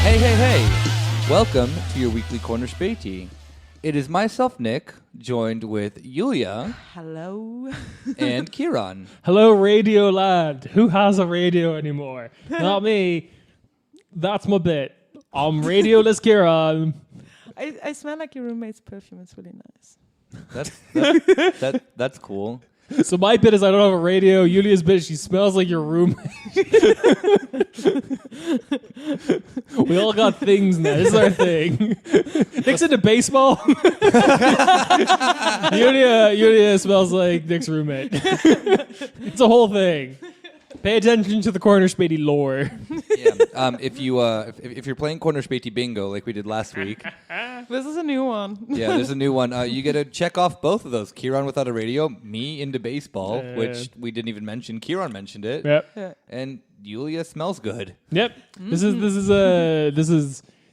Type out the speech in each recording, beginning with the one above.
Hey. Welcome to your weekly Corner Späti. It is myself, Nick, joined with Yulia. Hello. And Ciarán. Hello, Radio Land. Who has a radio anymore? Not me. That's my bit. I'm radioless Ciarán. I smell like your roommate's perfume. It's really nice. That's cool. So my bit is I don't have a radio. Yulia's bit is she smells like your roommate. We all got things now. This is our thing. Nick's into baseball. Yulia smells like Nick's roommate. It's a whole thing. Pay attention to the Corner Späti lore. Yeah. If you're playing Corner Späti Bingo like we did last week, This is a new one. yeah, there's a new one. You get to check off both of those. Ciarán without a radio, me into baseball, which we didn't even mention. Ciarán mentioned it. Yep. Yeah. And Yulia smells good. Yep.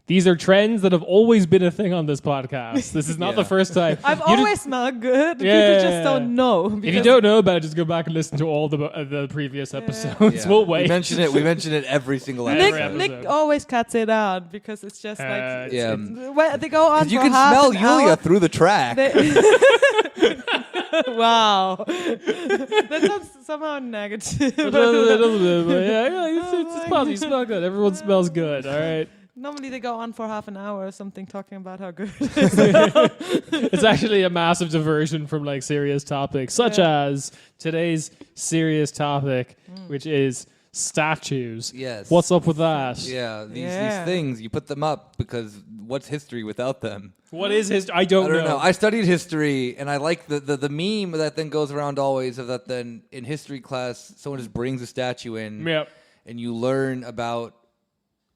These are trends that have always been a thing on this podcast. This is not the first time. I've always smelled good. Yeah. People just don't know. If you don't know about it, just go back and listen to all the previous episodes. Yeah. We'll wait. We mention it every single episode. Nick always cuts it out because it's just like yeah. well, they go on. You for can half smell an Yulia hour. through the track. Wow, that sounds somehow negative. A little bit, but it's positive. You smell good. Everyone smells good. All right. Normally they go on for half an hour or something talking about how good. It's actually a massive diversion from like serious topics, such as today's serious topic, which is statues. Yes. What's up with that? Yeah, these things, you put them up because what's history without them? What is history? I don't know. I studied history, and I like the meme that then goes around always of that then in history class, someone just brings a statue in, and you learn about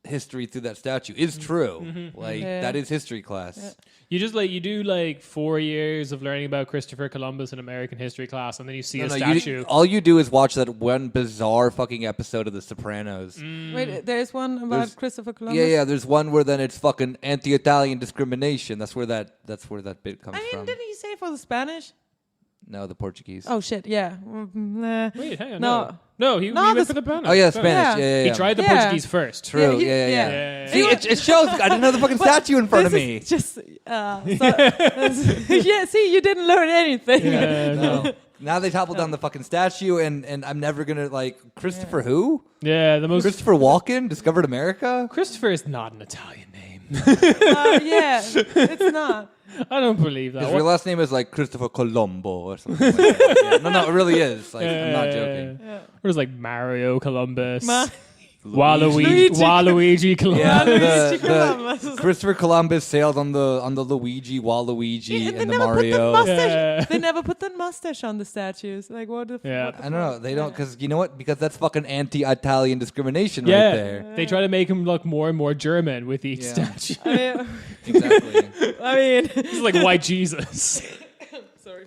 history through that statue. Is true. That is history class. Yeah. You do like 4 years of learning about Christopher Columbus in American history class, and then you see a statue. All you do is watch that one bizarre fucking episode of The Sopranos. Wait, there's one about Christopher Columbus. Yeah. There's one where then it's fucking anti-Italian discrimination. That's where that bit comes from. Didn't he say for the Spanish? No, the Portuguese. Oh shit, yeah. Wait, hang on. No. No, he went for the Spanish. Oh yeah, Spanish. Yeah. He tried the Portuguese first. True. Yeah. See, it shows. I didn't have the fucking statue in front of me. Just yeah. See, you didn't learn anything. Yeah, No. Now they toppled down the fucking statue, and I'm never gonna Christopher who? Yeah, the most. Christopher Walken discovered America. Christopher is not an Italian name. Yeah, it's not. I don't believe that. His real last name is like Christopher Colombo or something like that. No, it really is. I'm not joking. Yeah. Or it's like Mario Columbus. Luigi. Waluigi Columbus. Yeah, Luigi Columbus. Christopher Columbus sailed on the Luigi, Waluigi, and the Mario. They never put the mustache on the statues. Like what? Yeah. I don't know. They don't because you know what? Because that's fucking anti-Italian discrimination right there. They try to make him look more and more German with each statue. Exactly. It's like white Jesus. Sorry.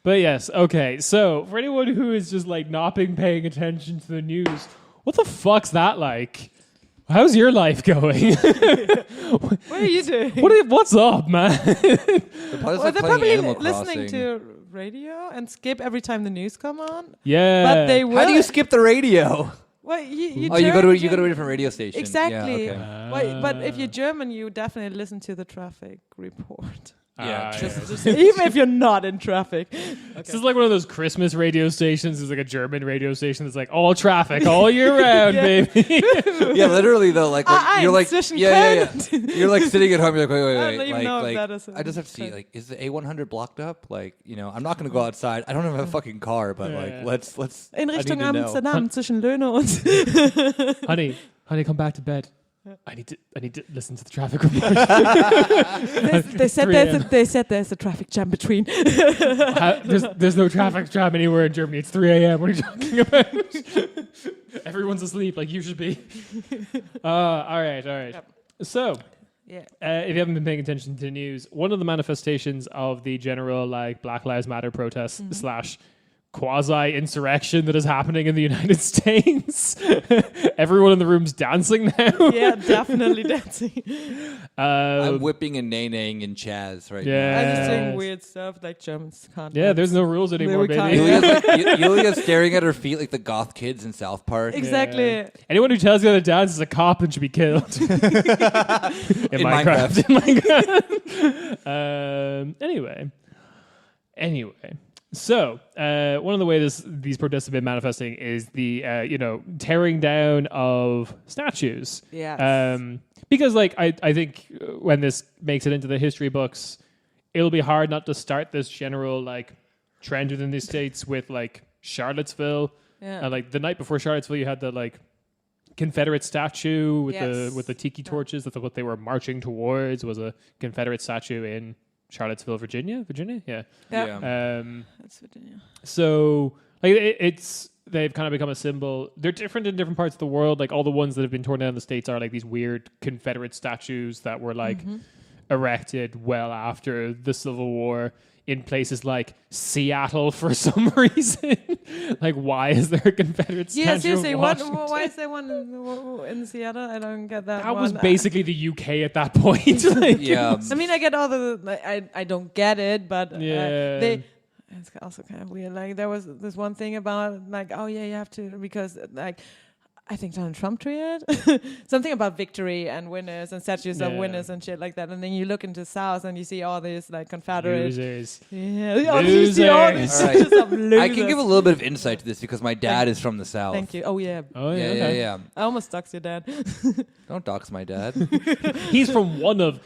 But yes, okay. So for anyone who is just like not being paying attention to the news, what the fuck's that like? How's your life going? What are you doing? What's up, man? They're probably listening to radio and skip every time the news come on. Yeah. But they will. How do you skip the radio? Well, you go to a different radio station. Exactly. Yeah, okay. Well, but if you're German, you definitely listen to the traffic report. Just Even if you're not in traffic. This is like one of those Christmas radio stations. It's like a German radio station that's like all traffic all year round, baby. Yeah, literally though, like you're like yeah. You're like sitting at home. You're like, wait. I don't even know if that is I just have to see, like, is the A100 blocked up? Like, I'm not gonna go outside. I don't have a fucking car, but let's. In Richtung I need to Amsterdam zwischen Löhne und. Honey, come back to bed. I need to listen to the traffic report. They said there's a traffic jam between. There's no traffic jam anywhere in Germany. It's 3 a.m. What are you talking about? Everyone's asleep, like you should be. All right. Yep. So, if you haven't been paying attention to the news, one of the manifestations of the general Black Lives Matter protests / quasi-insurrection that is happening in the United States. Everyone in the room's dancing now. Yeah, definitely dancing. I'm whipping and nay-naying in Chaz right now. I'm just doing weird stuff like Germans can't. Yeah, there's no rules anymore, baby. Yulia's staring at her feet like the goth kids in South Park. Exactly. Yeah. Anyone who tells you how to dance is a cop and should be killed. in Minecraft. Anyway. So, one of the ways these protests have been manifesting is the, tearing down of statues. Yeah. Because, I think when this makes it into the history books, it'll be hard not to start this general, trend within the States with, Charlottesville. Yeah. And, the night before Charlottesville, you had the, Confederate statue with the tiki torches. That's what they were marching towards, was a Confederate statue in Charlottesville, Virginia? Yeah. That's Virginia. So, they've kind of become a symbol. They're different in different parts of the world. All the ones that have been torn down in the States are these weird Confederate statues that were erected well after the Civil War in places like Seattle for some reason. Why is there a Confederate statue? Yeah, seriously, of why is there one in Seattle? I don't get that. That was basically the UK at that point. Yeah. I mean, I get all I don't get it, but it's also kind of weird. There was this one thing about you have to, because I think Donald Trump tweeted something about victory and winners and statues of winners and shit like that. And then you look into South and you see all these Confederate losers. Yeah, you see all these statues of losers. I can give a little bit of insight to this because my dad is from the South. Thank you. Oh yeah. Yeah. I almost doxed your dad. Don't dox my dad. He's from one of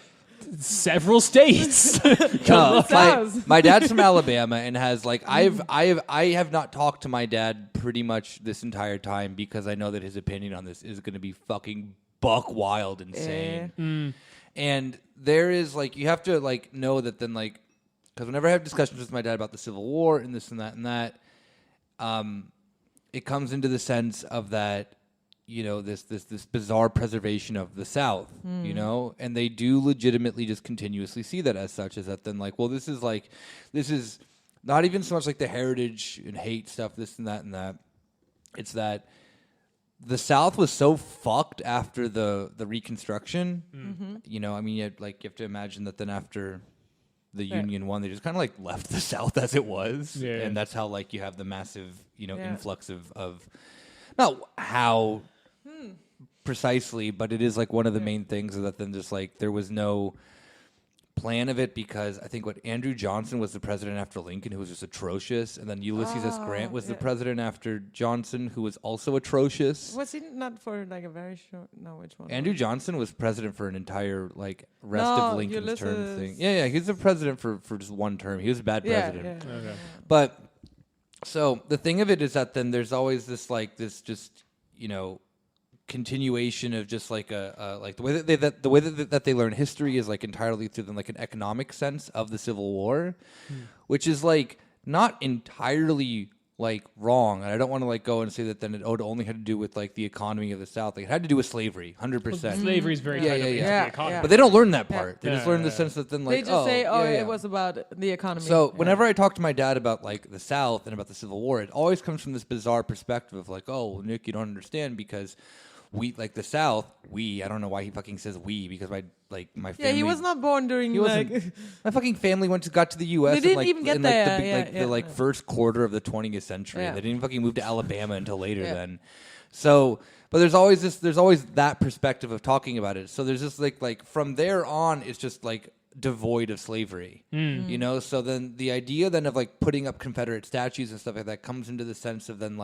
several states. My dad's from Alabama and has I have not talked to my dad pretty much this entire time because I know that his opinion on this is going to be fucking buck wild insane. And there is you have to know that then because whenever I have discussions with my dad about the Civil War and this and that, it comes into the sense of that. This bizarre preservation of the South, and they do legitimately just continuously see that as such, is that then this is not even so much the heritage and hate stuff, this and that. It's that the South was so fucked after the Reconstruction. I mean, you have to imagine that then after the Union won, they just kind of left the South as it was, and that's how you have the massive influx of not how precisely, but it is one of the main things, is that then just there was no plan of it, because I think Andrew Johnson was the president after Lincoln, who was just atrocious, and then Ulysses S. Grant was the president after Johnson, who was also atrocious. Was he not for a very short? No, which one? Andrew Johnson was president for an entire rest of Lincoln's term thing. Yeah, he was the president for just one term. He was a bad president. Yeah. Okay. But so the thing of it is that then there's always this continuation of just the way that they learn history is entirely through them an economic sense of the Civil War, which is not entirely wrong. And I don't want to go and say that then it only had to do with the economy of the South. It had to do with slavery, 100%. Slavery is very tied up into the economy. But they don't learn that part. They just learn the sense that then they just say, it was about the economy. So whenever I talk to my dad about the South and about the Civil War, it always comes from this bizarre perspective of Nick, you don't understand because we the South. I don't know why he fucking says we, because my family. Yeah, he was not born during my fucking family got to the U.S. They didn't even get there. The first quarter of the 20th century. Yeah. They didn't fucking move to Alabama until later then. So, but there's always that perspective of talking about it. So there's just from there on, it's just devoid of slavery, so then the idea then of putting up Confederate statues and stuff like that comes into the sense of then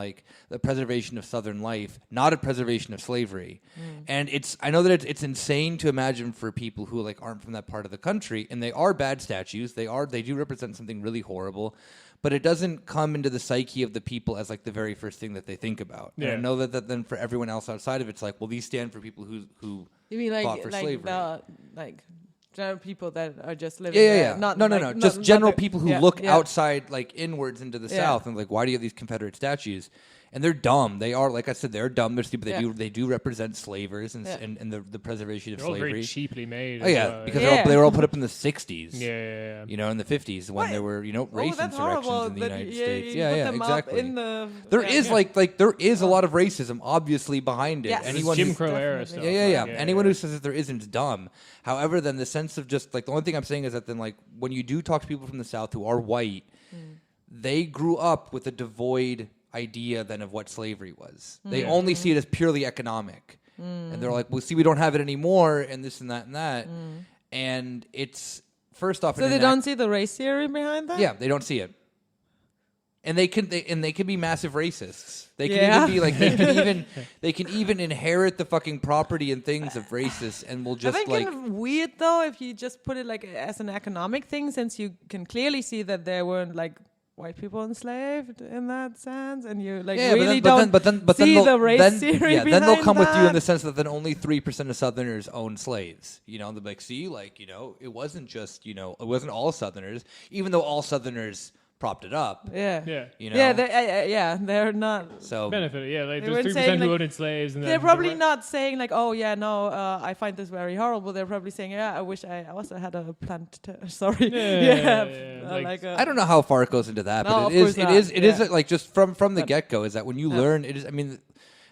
the preservation of Southern life, not a preservation of slavery. And I know that it's insane to imagine for people who aren't from that part of the country, and they are bad statues, they do represent something really horrible, but it doesn't come into the psyche of the people as the very first thing that they think about. And I know that then for everyone else outside of it's these stand for people who you mean fought for slavery. General people that are just living there. No. Just general people who look outside, inwards into the South, and why do you have these Confederate statues? And they're dumb. They are, like I said, they're dumb. They're stupid. They do represent slavers and the preservation of slavery. All very cheaply made. Oh yeah, because they were all put up in the 60s. Yeah. You know, in the 50s when there were race insurrections in the United States. Exactly. There is a lot of racism obviously behind it. Yes. Anyone Jim Crow era stuff. Yeah. Anyone who says that there isn't is dumb. However, then the sense of just like the only thing I'm saying is that then like when you do talk to people from the South who are white, they grew up with a devoid idea then of what slavery was. They only see it as purely economic. And they're like, well, see, we don't have it anymore, and this and that and that. And it's first off, so they don't see the race theory behind that. Yeah, they don't see it, and they can be massive racists. They can even be like they can even inherit the fucking property and things of racists, and will just I think kind of weird though if you just put it like as an economic thing, since you can clearly see that there weren't like white people enslaved in that sense, and you like really don't see the race theory behind then they'll come that. with you in the sense that then only 3% of Southerners own slaves. You know, they'll be like, see, like, you know, it wasn't just, you know, it wasn't all Southerners, even though all Southerners propped it up. Yeah. You know? They're not. So benefited. Yeah, like there's 3% who owned slaves, and they're probably not saying like, oh yeah, no, I find this very horrible. They're probably saying, yeah, I wish I also had a plant. Sorry. Like, I don't know how far it goes into that, but it is like just from the get go is that when you learn it is. I mean.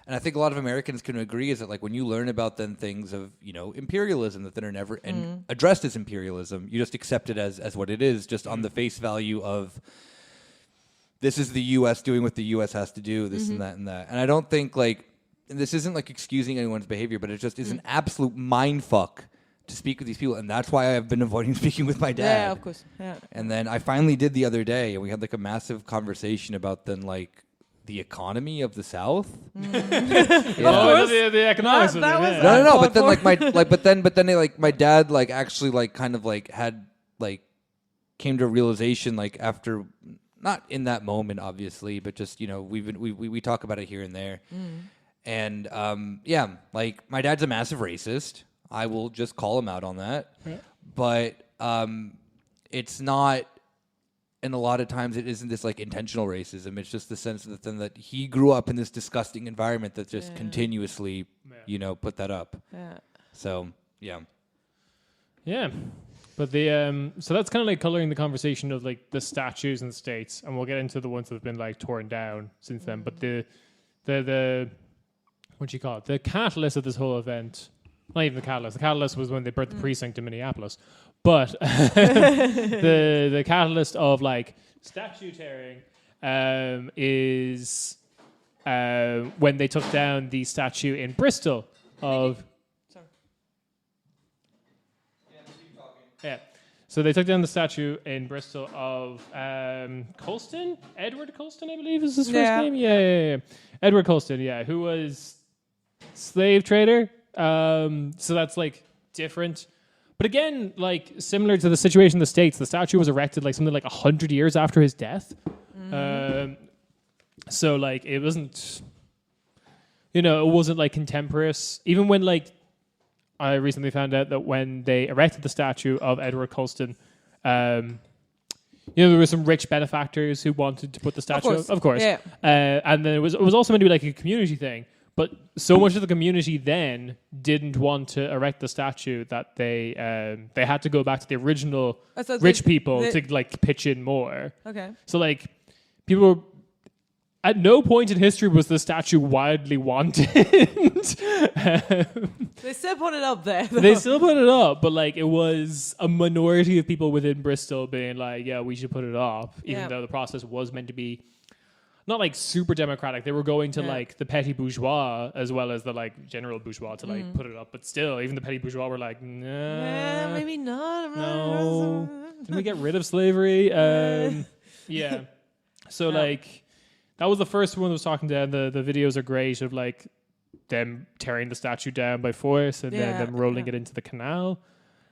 And I think a lot of Americans can agree is that like when you learn about then things of, you know, imperialism that then are never and addressed as imperialism, you just accept it as what it is, just on the face value of this is the U.S. doing what the U.S. has to do, this and that and that. And I don't think like, and this isn't like excusing anyone's behavior, but it just is an absolute mind fuck to speak with these people. And that's why I've been avoiding speaking with my dad. Yeah, of course. Yeah. And then I finally did the other day, and we had like a massive conversation about then like, the economy of the South. The economics of it. No. But then but then they like my dad like actually like kind of like had like came to a realization like after not in that moment obviously, but just you know we talk about it here and there, and like my dad's a massive racist. I will just call him out on that, but it's not. And a lot of times it isn't this like intentional racism. It's just the sense of the thing that he grew up in this disgusting environment that just continuously, you know, put that up. Yeah. So, yeah. Yeah. But the so that's kind of like coloring the conversation of like the statues in the States, and we'll get into the ones that have been like torn down since then. But the what do you call it? The catalyst of this whole event, not even the catalyst. The catalyst was when they burnt the precinct in Minneapolis. But the catalyst of like statue tearing is when they took down the statue in Bristol of. Sorry. Yeah. So they took down the statue in Bristol of Colston, Edward Colston, I believe is his first name. Yeah. Edward Colston, who was slave trader. So that's like different. But again, like similar to the situation in the States, the statue was erected like something like 100 years after his death. So like it wasn't, you know, it wasn't like contemporaneous. Even when like I recently found out that when they erected the statue of Edward Colston, you know, there were some rich benefactors who wanted to put the statue up, of course. Yeah. And then it was also meant to be like a community thing. But so much of the community then didn't want to erect the statue that they had to go back to the original rich people to like pitch in more. Okay. So like people were, at no point in history was the statue widely wanted. They still put it up there. They still put it up, but like it was a minority of people within Bristol being like, yeah, we should put it up, even though the process was meant to be not like super democratic. They were going to like the petty bourgeois as well as the like general bourgeois to like put it up. But still, even the petty bourgeois were like, nah, maybe not. No. Didn't we get rid of slavery? Yeah. So like that was the first one that was talking down. The videos are great of like them tearing the statue down by force and then them rolling it into the canal.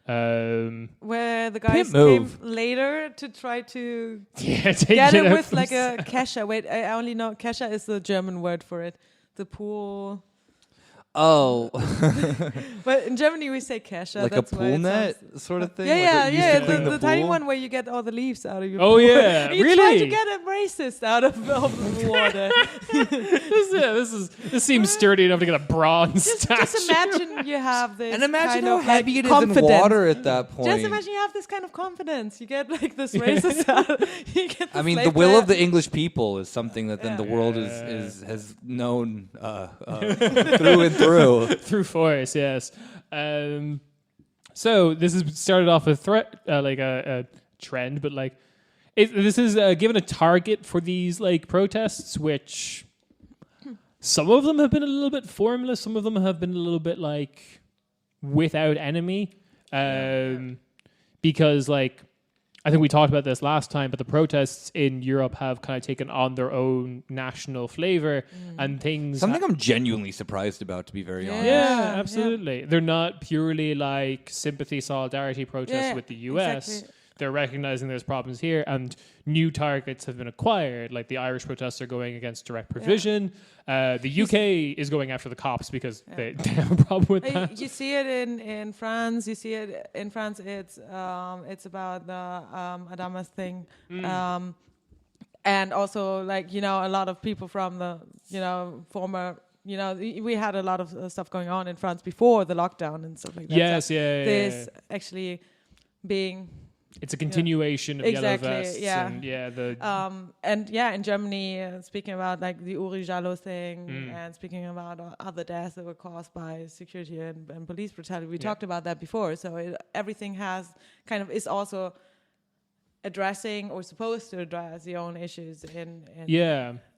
Where the guys came later to try to get it with like a kesha. Wait, I only know kesha is the German word for it. The pool. Oh. But in Germany we say Kescher. Like that's a pool net sort of thing? Yeah, Like the tiny one where you get all the leaves out of your Oh, pool. yeah. You Really? try to get a racist out of the water. This seems sturdy enough to get a bronze statue. Just imagine you have this And imagine kind how of heavy like it is in confidence. water at that point. Just imagine you have this kind of confidence. You get like this racist out. You get I mean, the slave will trade. of the English people is something that then the world has known through and through. Through force, yes. So this has started off a threat, like a trend, but like this is given a target for these like protests, which some of them have been a little bit formless, some of them have been a little bit like without enemy, because like I think we talked about this last time, but the protests in Europe have kind of taken on their own national flavor and things. Something I'm genuinely surprised about, to be very honest. Yeah, absolutely. Yeah. They're not purely like sympathy, solidarity protests with the US. Exactly. They're recognizing there's problems here, and new targets have been acquired. Like the Irish protests are going against direct provision. The UK is going after the cops because they have a problem with that. You see it in France. You see it in France. It's about the Adamas thing, and also like a lot of people from the former. We had a lot of stuff going on in France before the lockdown and stuff like that. Yes, so this actually being. It's a continuation of exactly, Yellow Vests. And in Germany, speaking about like the Uri Jallo thing and speaking about other deaths that were caused by security and police brutality, we talked about that before. So everything is also addressing or supposed to address the own issues in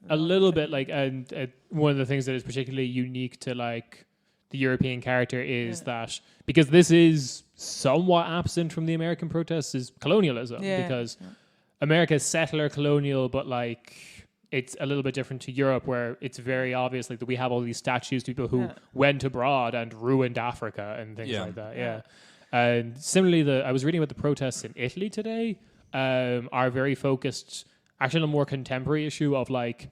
a little bit like, and one of the things that is particularly unique to like the European character is that because this is somewhat absent from the American protests is colonialism because America is settler colonial, but like it's a little bit different to Europe where it's very obvious like that we have all these statues to people who went abroad and ruined Africa and things like that. And similarly, I was reading about the protests in Italy today are very focused actually on a more contemporary issue of like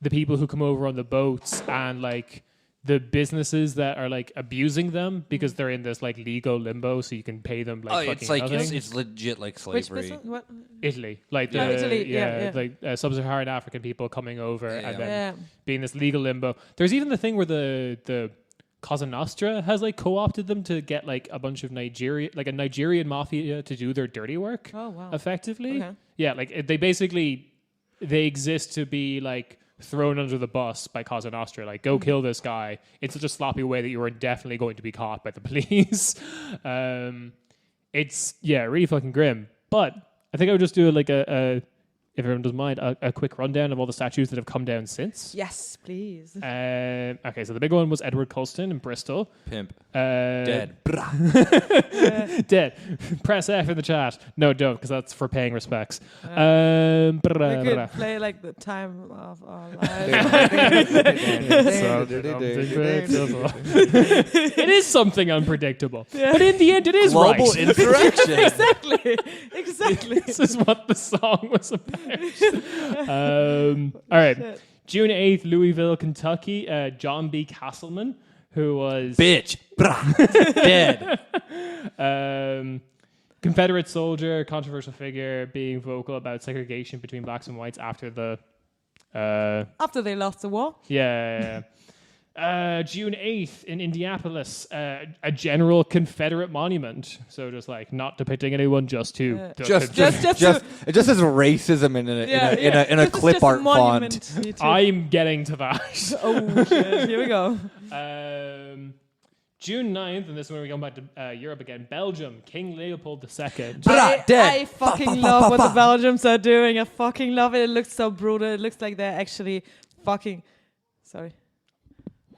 the people who come over on the boats and like the businesses that are like abusing them because they're in this like legal limbo, so you can pay them like fucking it's like nothing. it's legit like slavery. Which business? What? Italy, like Italy, like sub-Saharan African people coming over and then being this legal limbo. There's even the thing where the Cosa Nostra has like co-opted them to get like a bunch of a Nigerian mafia to do their dirty work. Oh wow! Effectively, okay. Like they exist to be like thrown under the bus by Cosa Nostra, like go kill this guy in such a sloppy way that you are definitely going to be caught by the police. It's really fucking grim. But I think I would just do like if everyone doesn't mind, a quick rundown of all the statues that have come down since. Yes, please. Okay, so the big one was Edward Colston in Bristol. Pimp. Dead. Dead. Press F in the chat. No, don't, because that's for paying respects. We could play like the time of our lives. It is something unpredictable. But in the end, it is global right. insurrection. Exactly. This is what the song was about. All right. Shit. June 8th, Louisville, Kentucky. John B. Castleman, who was... Bitch. Dead. Confederate soldier, controversial figure, being vocal about segregation between blacks and whites after the... after they lost the war? Yeah. June 8th in Indianapolis, a general Confederate monument. So just like not depicting anyone, just to just it just says racism in a clip art font. I'm getting to that. Oh shit! Here we go. June 9th, and this is when we go back to Europe again. Belgium, King Leopold II. I fucking love what the Belgians are doing. I fucking love it. It looks so brutal. It looks like they're actually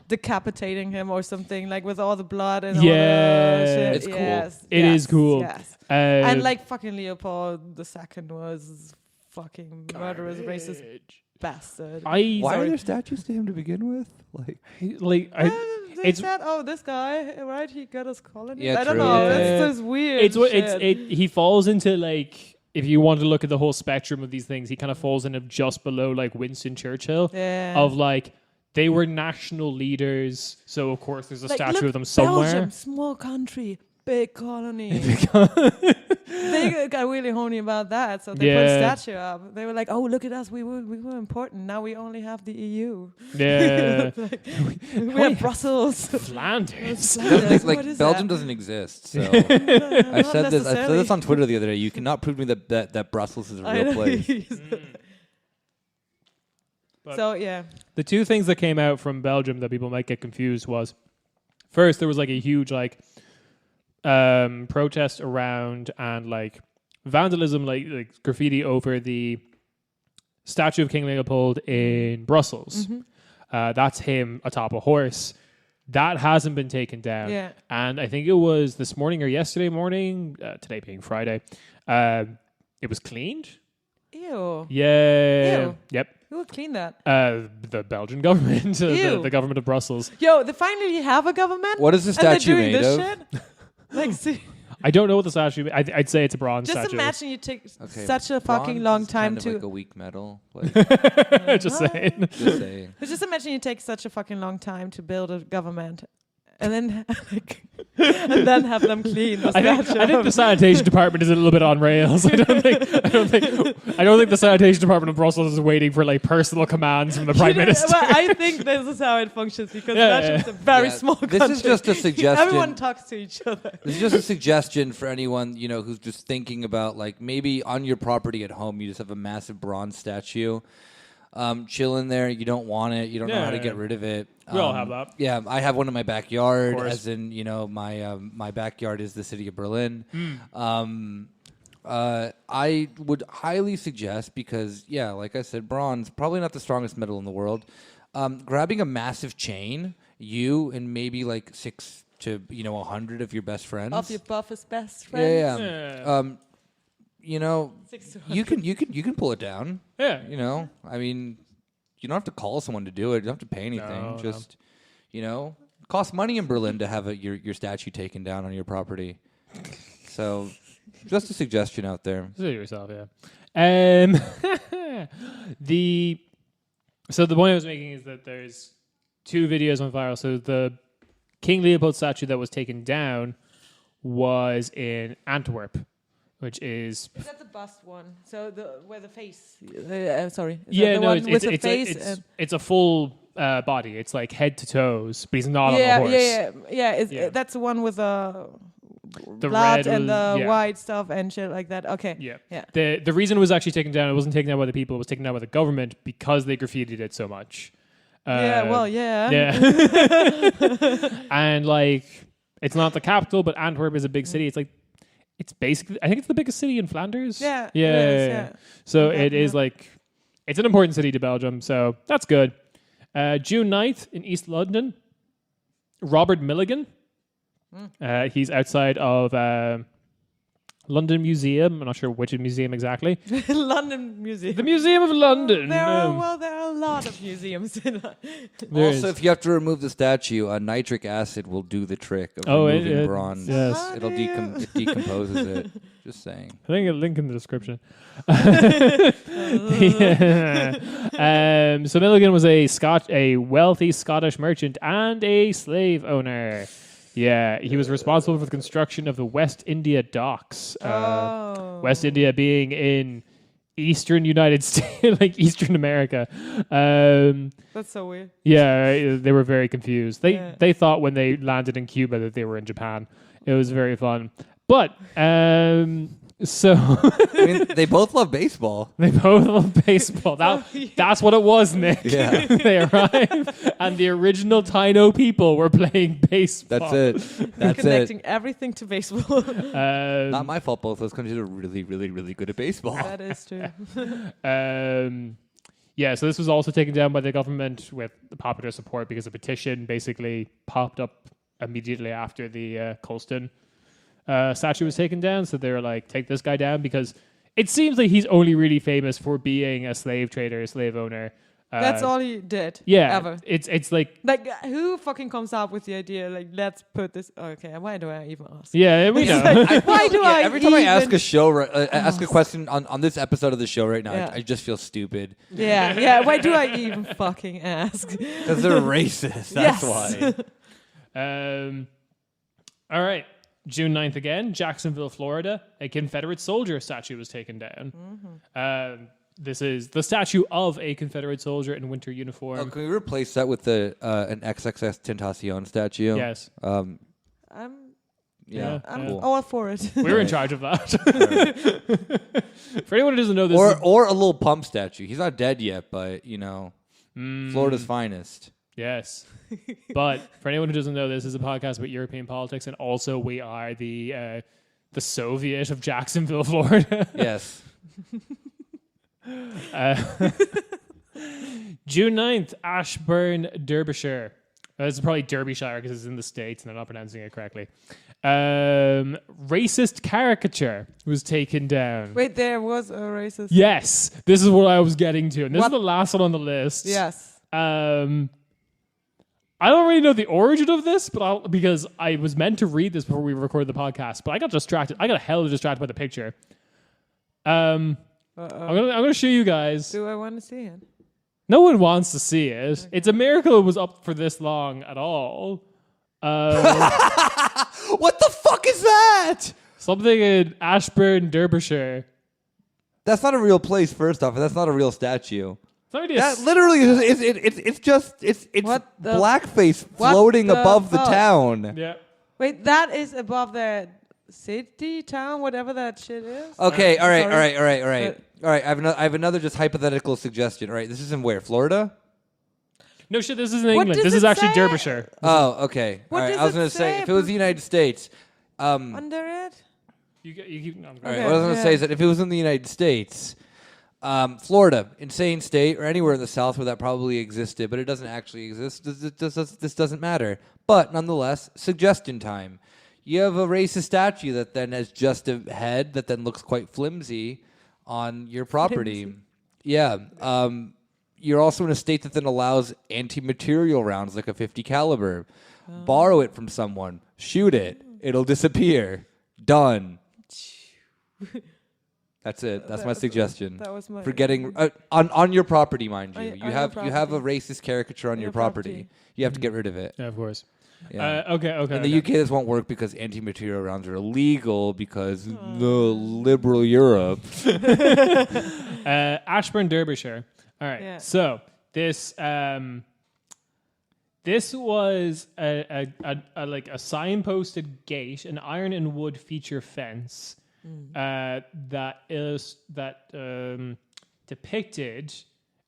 decapitating him or something, like with all the blood and all the shit. It's cool. It is cool. Yes. And like fucking Leopold II was fucking murderous, racist bastard. Why are there statues to him to begin with? They said, this guy, right? He got his colony. Yeah, I don't know. It's just weird. He falls into like, if you want to look at the whole spectrum of these things, he kind of falls into just below like Winston Churchill of like they were national leaders. So of course there's a Like, statue look, of them somewhere. Belgium, small country, big colony. They got really horny about that, so they put a statue up. They were like, "Oh, look at us, we were important. Now we only have the EU. Yeah, we have Brussels, Flanders." Like Belgium doesn't exist. So I said this on Twitter the other day. You cannot prove to me that Brussels is a real place. So yeah, the two things that came out from Belgium that people might get confused was, first there was like a huge like protest around and like vandalism, like graffiti over the statue of King Leopold in Brussels. That's him atop a horse. That hasn't been taken down. Yeah. And I think it was this morning or yesterday morning, today being Friday, it was cleaned. Ew. Yeah. Ew. Yep. Who would clean that? The Belgian government, the government of Brussels. Yo, they finally have a government. What is the statue made of? Shit? Like, see, I don't know what the statue. I'd say it's a bronze just statue. imagine you take such a fucking Bronze long is time kind to. of like a weak metal. Like, Just saying. just saying. Just imagine you take such a fucking long time to build a government, and then and then have them clean the statue. I think the sanitation department is a little bit on rails. I don't think the sanitation department of Brussels is waiting for like personal commands from the prime minister. Well, I think this is how it functions because Belgium's a very small country. This is just a suggestion. Everyone talks to each other. This is just a suggestion for anyone, who's just thinking about like maybe on your property at home you just have a massive bronze statue chilling there. You don't want it. You don't know how to get rid of it. We all have that. Yeah, I have one in my backyard. As in, my backyard is the city of Berlin. I would highly suggest because, like I said, bronze probably not the strongest metal in the world. Grabbing a massive chain, you and maybe like 6 to 100 of your best friends. Of your buffest best friends. You can pull it down. Yeah. I mean, you don't have to call someone to do it. You don't have to pay anything. It costs money in Berlin to have your statue taken down on your property. So, just a suggestion out there. Do it yourself, yeah. So the point I was making is that there's 2 videos on viral. So the King Leopold statue that was taken down was in Antwerp, which is that the bust one? So where the face? Sorry. It's a full body. It's like head to toes, but he's not on the horse. Yeah. That's the one with the blood red and the white stuff and shit like that. Okay. Yeah. The reason it was actually taken down, it wasn't taken down by the people. It was taken down by the government because they graffitied it so much. Yeah. And like, it's not the capital, but Antwerp is a big city. It's basically, I think it's the biggest city in Flanders. Yeah. So it is like, it's an important city to Belgium, so that's good. June 9th in East London, Robert Milligan. He's outside of London Museum. I'm not sure which museum exactly. London Museum. The Museum of London. There are a lot of museums in London. Also, if you have to remove the statue, nitric acid will do the trick of removing bronze. Yes. It decomposes it. Just saying. I think a link in the description. So Milligan was a wealthy Scottish merchant and a slave owner. Yeah, he was responsible for the construction of the West India docks. West India being in eastern United States, like Eastern America. That's so weird. Yeah, they were very confused. They thought when they landed in Cuba that they were in Japan. It was very fun. But so I mean, they both love baseball. That's what it was, Nick. Yeah. They arrived, and the original Taino people were playing baseball. That's it. That's Connecting everything to baseball. Not my fault. Both those countries are really, really, really good at baseball. That is true. So this was also taken down by the government with popular support because a petition basically popped up immediately after the Colston statue was taken down. So they were like, take this guy down because it seems like he's only really famous for being a slave trader, a slave owner. That's all he did. Yeah, ever. It's like who fucking comes up with the idea? Like, let's put this. Okay, why do I even ask? Yeah, we know. Why do I? Every time I ask a show, ask a question on this episode of the show right now, I just feel stupid. Yeah. Why do I even fucking ask? Because they're racist. That's why. All right. June 9th again, Jacksonville, Florida. A Confederate soldier statue was taken down. Mm-hmm. This is the statue of a Confederate soldier in winter uniform. Oh, can we replace that with an XXX Tentacion statue? Yes. I'm cool. all for it. We're in charge of that. For anyone who doesn't know this, or a little pump statue. He's not dead yet, but Florida's finest. Yes. But for anyone who doesn't know, this is a podcast about European politics, and also we are the Soviet of Jacksonville, Florida. Yes. June 9th, Ashburn, Derbyshire. This is probably Derbyshire because it's in the States and I'm not pronouncing it correctly. Racist caricature was taken down. Wait, there was a racist. Yes, this is what I was getting to, and this is the last one on the list. Yes. I don't really know the origin of this, but because I was meant to read this before we recorded the podcast, but I got distracted. I got hella distracted by the picture. I'm gonna show you guys. Do I want to see it? No one wants to see it. Okay. It's a miracle it was up for this long at all. What the fuck is that? Something in Ashburn, Derbyshire. That's not a real place. First off, that's not a real statue. That literally is. It's blackface floating above the town. Yeah. Wait, that is above the city, town, whatever that shit is. Okay. All right. I have another just hypothetical suggestion. All right. This is in where? Florida? No shit. This is in England. This is actually Derbyshire. Oh, okay. What all right. does I was going to say if it was the United States. Under it. You keep. No, all right. What I was going to say is that if it was in the United States. Florida, insane state, or anywhere in the South where that probably existed, but it doesn't actually exist. This doesn't matter. But nonetheless, suggestion time. You have a racist statue that then has just a head that then looks quite flimsy on your property. Flimsy. Yeah. You're also in a state that then allows anti-material rounds like a .50 caliber. Borrow it from someone. Shoot it. It'll disappear. Done. That's it. That's my suggestion. That was my for getting on your property, mind you. You have a racist caricature on your property. You have to get rid of it. Yeah, of course. Yeah. Okay. In the UK, this won't work because anti-material rounds are illegal because the liberal Europe. Ashburn, Derbyshire. All right. Yeah. So this was a signposted gate, an iron and wood feature fence. That depicted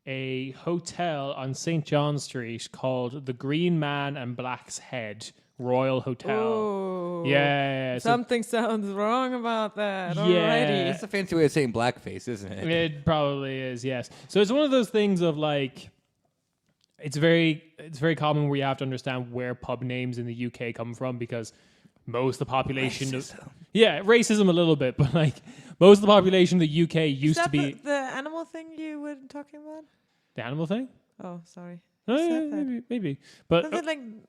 a hotel on St. John Street called the Green Man and Black's Head Royal Hotel. Oh, yeah. Something sounds wrong about that already. It's a fancy way of saying blackface, isn't it? It probably is, yes. So it's one of those things of like, it's very common where you have to understand where pub names in the UK come from because most of the population racism a little bit, but like most of the population of the UK used to be the animal thing you were talking about. The animal thing? Oh, sorry. Maybe. But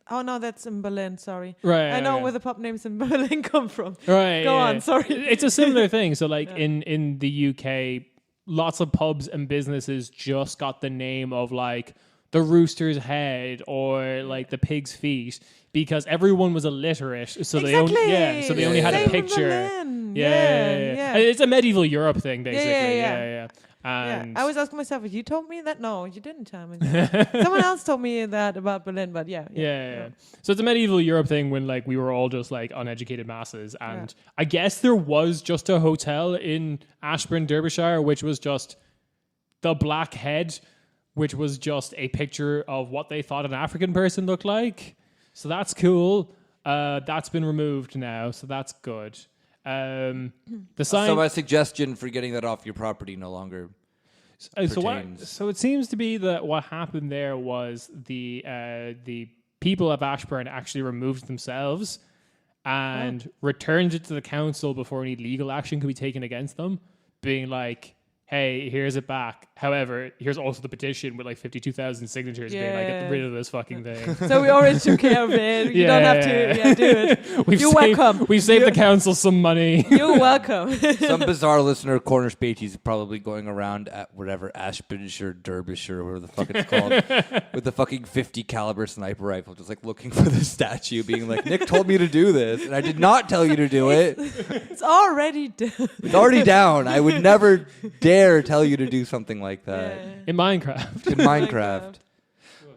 no, that's in Berlin. Sorry. Right. I know where the pub names in Berlin come from. Right. Go on. Sorry. It's a similar thing. So like in the UK, lots of pubs and businesses just got the name of like the Rooster's Head or like the Pig's Feet. Because everyone was illiterate, so they only had a picture. Yeah. It's a medieval Europe thing, basically. Yeah. And I was asking myself, you told me that? No, you didn't tell me that. Someone else told me that about Berlin, but yeah. So it's a medieval Europe thing when like we were all just like uneducated masses, and I guess there was just a hotel in Ashburn, Derbyshire, which was just the Black Head, which was just a picture of what they thought an African person looked like. So that's cool. That's been removed now, so that's good. The sign. So my suggestion for getting that off your property no longer pertains. So it seems to be that what happened there was the people of Ashburn actually removed themselves and returned it to the council before any legal action could be taken against them, being like, "Hey, here's it back." However, here's also the petition with like 52,000 signatures being like, get rid of this fucking thing. So we already took care of it. You don't have to do it. You're welcome. We've saved the council some money. You're welcome. Some bizarre listener, Corner Späti's probably going around at whatever Ashburnshire, Derbyshire, whatever the fuck it's called, with the fucking 50 caliber sniper rifle, just like looking for the statue, being like, Nick told me to do this, and I did not tell you to do it. It's already done. It's already down. I would never dare tell you to do something like that. Yeah. In Minecraft. In Minecraft.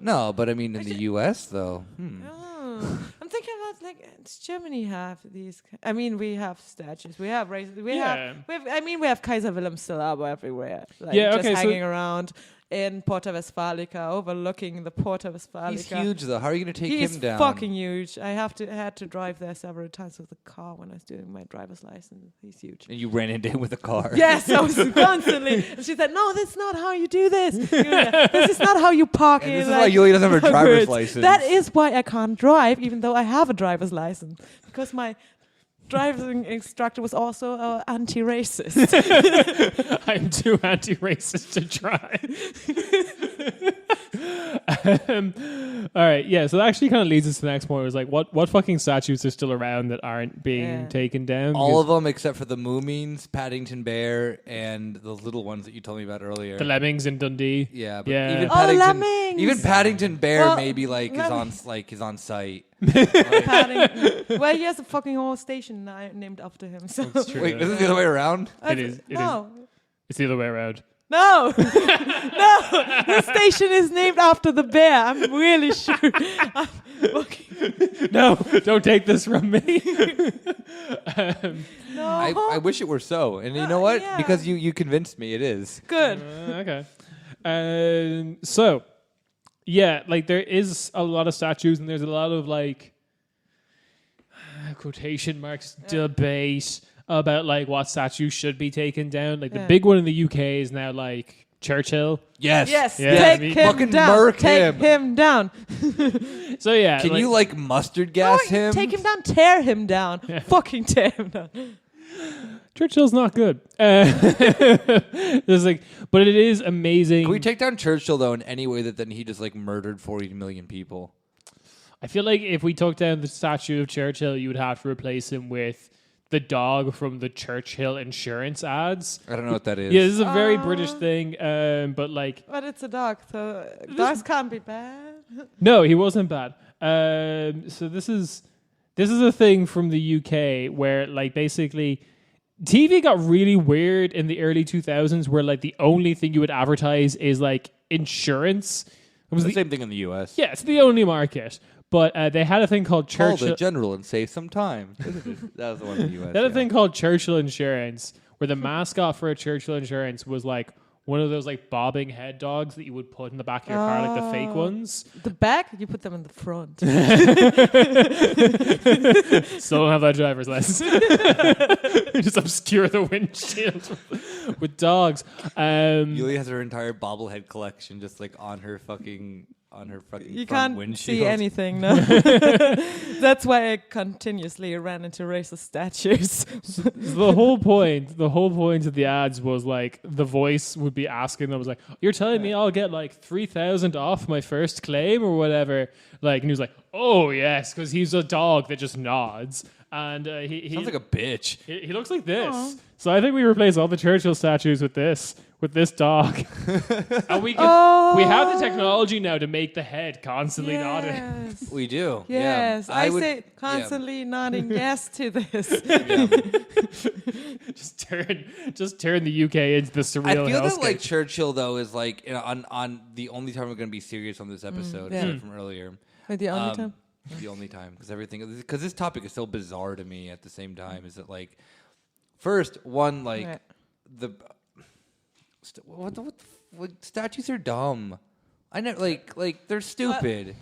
No, but I mean in the U.S. though. Oh, I'm thinking about like does Germany have these? I mean, we have statues. We have races. We have Kaiser Wilhelm still up everywhere. Like just hanging around in Porta Westfalica, overlooking the Porta Westfalica. He's huge though. How are you going to take him down? He's fucking huge. I had to drive there several times with the car when I was doing my driver's license. He's huge. And you ran into him with a car. Yes, I was constantly. And she said, "No, that's not how you do this. This is not how you park." And this is why Yulia doesn't have a driver's license. That is why I can't drive, even though I have a driver's license, because my driving instructor was also anti-racist. I'm too anti-racist to drive. All right, yeah. So that actually kind of leads us to the next point. It was like, what fucking statues are still around that aren't being taken down? All of them except for the Moomins, Paddington Bear, and the little ones that you told me about earlier. The lemmings in Dundee. Yeah, but even Paddington Bear maybe like is on site. Well, he has a fucking whole station named after him. So. Wait, is it the other way around? It is. It's the other way around. No, the station is named after the bear. I'm really sure. No, don't take this from me. No, I wish it were so. And you know what? Yeah. Because you convinced me, it is. Good. Okay. So, yeah, like there is a lot of statues, and there's a lot of like quotation marks debate about like what statues should be taken down. Like the big one in the UK is now like Churchill. Yes. Take him down. Take him down. So yeah. Can you like mustard gas him? Take him down. Tear him down. Yeah. Fucking tear him down. Churchill's not good. There's like, but it is amazing. Can we take down Churchill though in any way that then he just like murdered 40 million people? I feel like if we took down the statue of Churchill, you would have to replace him with the dog from the Churchill insurance ads. I don't know what that is. Yeah, this is a very British thing, but like... But it's a dog, so dogs can't be bad. No, he wasn't bad. So this is a thing from the UK where like basically TV got really weird in the early 2000s where like the only thing you would advertise is like insurance. It was the same thing in the US. Yeah, it's the only market. But they had a thing called Churchill. Call the general and save some time. That was the one in the US. They had a thing called Churchill Insurance, where the mascot for a Churchill Insurance was like one of those like bobbing head dogs that you would put in the back of your car, like the fake ones. The back? You put them in the front. Still don't have that driver's license. Just obscure the windshield with dogs. Yulia has her entire bobblehead collection just like on her fucking you front can't windshield. See anything, no. That's why I continuously ran into racist statues. The whole point of the ads was like the voice would be asking them, was like, "You're telling me I'll get like 3,000 off my first claim or whatever?" Like, and he was like, "Oh yes," because he's a dog that just nods. And he sounds like a bitch. He looks like this. Aww. So I think we replace all the Churchill statues with this dog. And we have the technology now to make the head constantly nodding. We do. Yes. Yeah. I say constantly nodding yes to this. Just turn the UK into the surreal. I feel that sketch. like Churchill though is like on the only time we're going to be serious on this episode from earlier. Wait, the only time? The only time, because this topic is so bizarre to me at the same time. Is that like, first one, like what statues are dumb. I know, like they're stupid.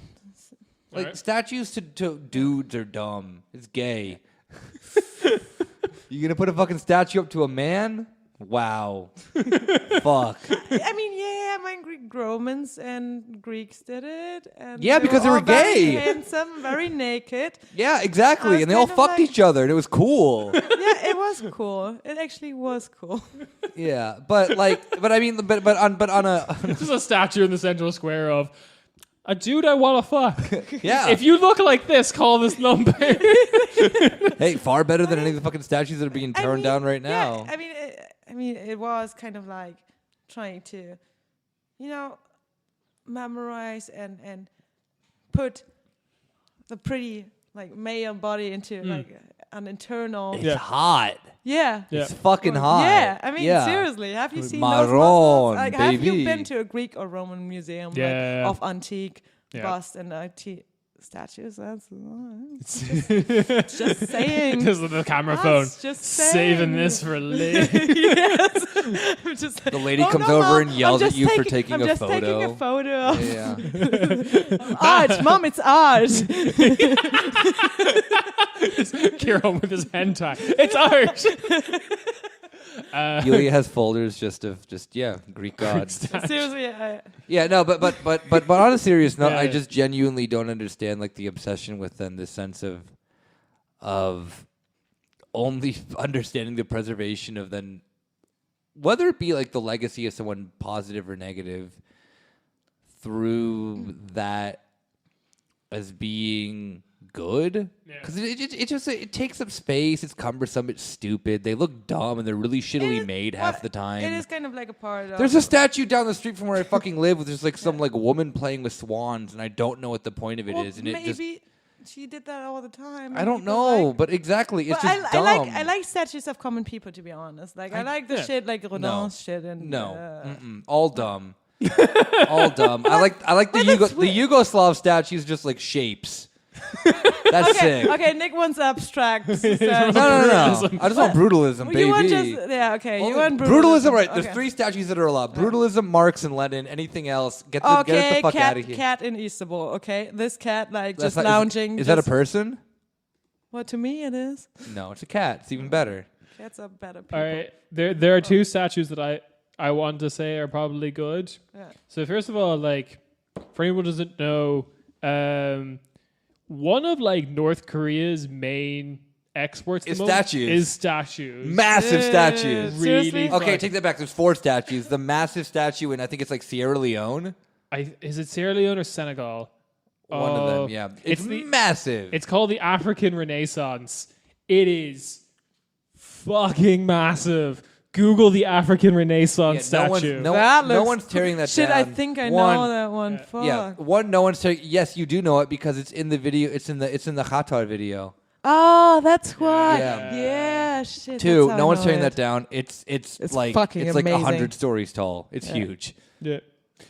Statues to dudes are dumb. It's gay. You gonna put a fucking statue up to a man? Wow. Fuck. I mean, Greek Romans and Greeks did it. And because they were very gay. Handsome, very naked. Yeah, exactly. And they all fucked each other, and it was cool. Yeah, it was cool. It actually was cool. Yeah, but I mean, but on a This is a statue in the central square of a dude I want to fuck. Yeah. If you look like this, call this number. Hey, far better than any of the fucking statues that are being torn down right now. Yeah, I mean, it was kind of like trying to, memorize and put the pretty male body into like an internal. It's hot. Yeah. It's fucking hot. Yeah, I mean, seriously, have you seen those Marron, muscles? Have you been to a Greek or Roman museum of antique bust and antique statues? That's just saying. Just with the camera phone. Just saving this for later. Yes. The lady comes over and yells at you for taking a photo. I'm just taking a photo. Yeah. Art, Mom, it's art. Ciarán with his hentai. It's art. Yulia has folders just of Greek gods. Seriously, but on a serious note, I just genuinely don't understand the obsession with then this sense of only understanding the preservation of then whether it be the legacy of someone positive or negative through that as being good, because it takes up space. It's cumbersome. It's stupid. They look dumb and they're really shittily made half the time. It is kind of like a part of. There's a statue down the street from where I fucking live with just some woman playing with swans, and I don't know what the point of it is. And maybe she did that all the time. I don't know, but exactly, it's just dumb. I like statues of common people, to be honest. I like the shit like Rodin's shit and all dumb. All dumb. I like the Yugoslav statues just like shapes. That's sick. Okay, Nick wants abstract. No. I just want brutalism, baby. You want you want brutalism, right? There's 3 statues that are allowed. Brutalism, Marx, and Lenin. Anything else, get the fuck out of here. Cat in Istanbul, okay? This cat, just lounging. Is that a person? Well, to me it is. No, it's a cat. It's even better. Cats are better people. All right. There are 2 statues that I want to say are probably good. Yeah. So first of all, for anyone who doesn't know, one of North Korea's main exports is statues. Massive statues. Really? Okay, take that back. There's 4 statues. The massive statue in I think it's Sierra Leone. Is it Sierra Leone or Senegal? One of them, yeah. It's massive. It's called the African Renaissance. It is fucking massive. Google the African Renaissance statue. No one's tearing that shit, down. I think I know that one. Fuck. Yeah. No one's tearing. Yes, you do know it because it's in the video. It's in the Qatar video. Oh, that's why. Yeah. Shit. 2, no one's tearing that down. It's fucking amazing. 100 stories tall. It's huge. Yeah.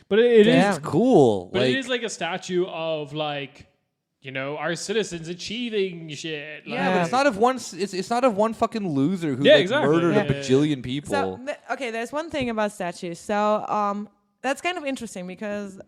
But it is cool. But it is a statue of our citizens achieving shit. But it's not of one. It's not of one fucking loser who murdered a bajillion people. So, there's one thing about statues. So that's kind of interesting because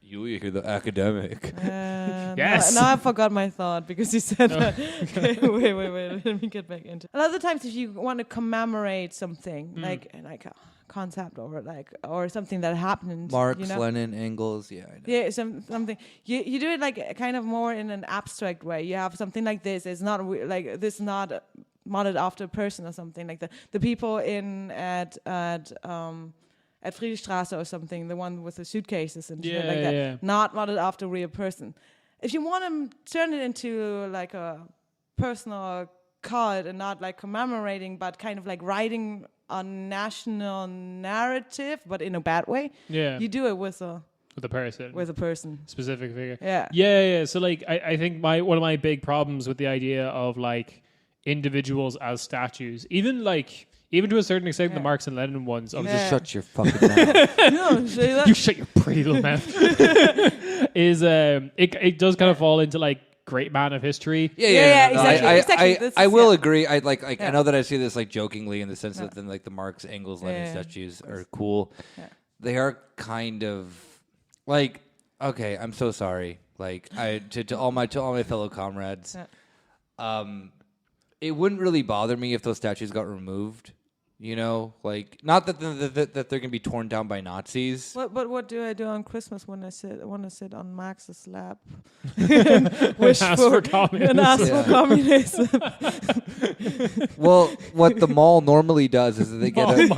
Yulia, you're the academic. Yes. Now I forgot my thought because you said that. Okay, wait. Let me get back into it. A lot of the times, if you want to commemorate something like a concept or something that happened, Marx, Lenin, Engels, I know. Yeah, something you do it kind of more in an abstract way. You have something like this. It's not this is not modeled after a person or something like that. The people at Friedrichstraße or something, the one with the suitcases and shit like that, not modeled after a real person. If you want to turn it into a personal cult and not commemorating, but kind of writing a national narrative, but in a bad way. Yeah, you do it with a person, specific figure. Yeah. So I think one of my big problems with the idea of individuals as statues, even to a certain extent, the Marx and Lenin ones. Just shut your fucking mouth. You shut your pretty little mouth. Is it does kind of fall into great man of history. Exactly. I will agree. I know that I see this jokingly in the sense that then the Marx, Engels, Lenin statues are cool. Yeah. They are kind of okay. I'm so sorry. To all my fellow comrades. It wouldn't really bother me if those statues got removed. You know, like not that that they're gonna be torn down by Nazis. What do I do on Christmas when I want to sit on Marx's lap and wish for communism? And ask for communism. Well, what the mall normally does is they get they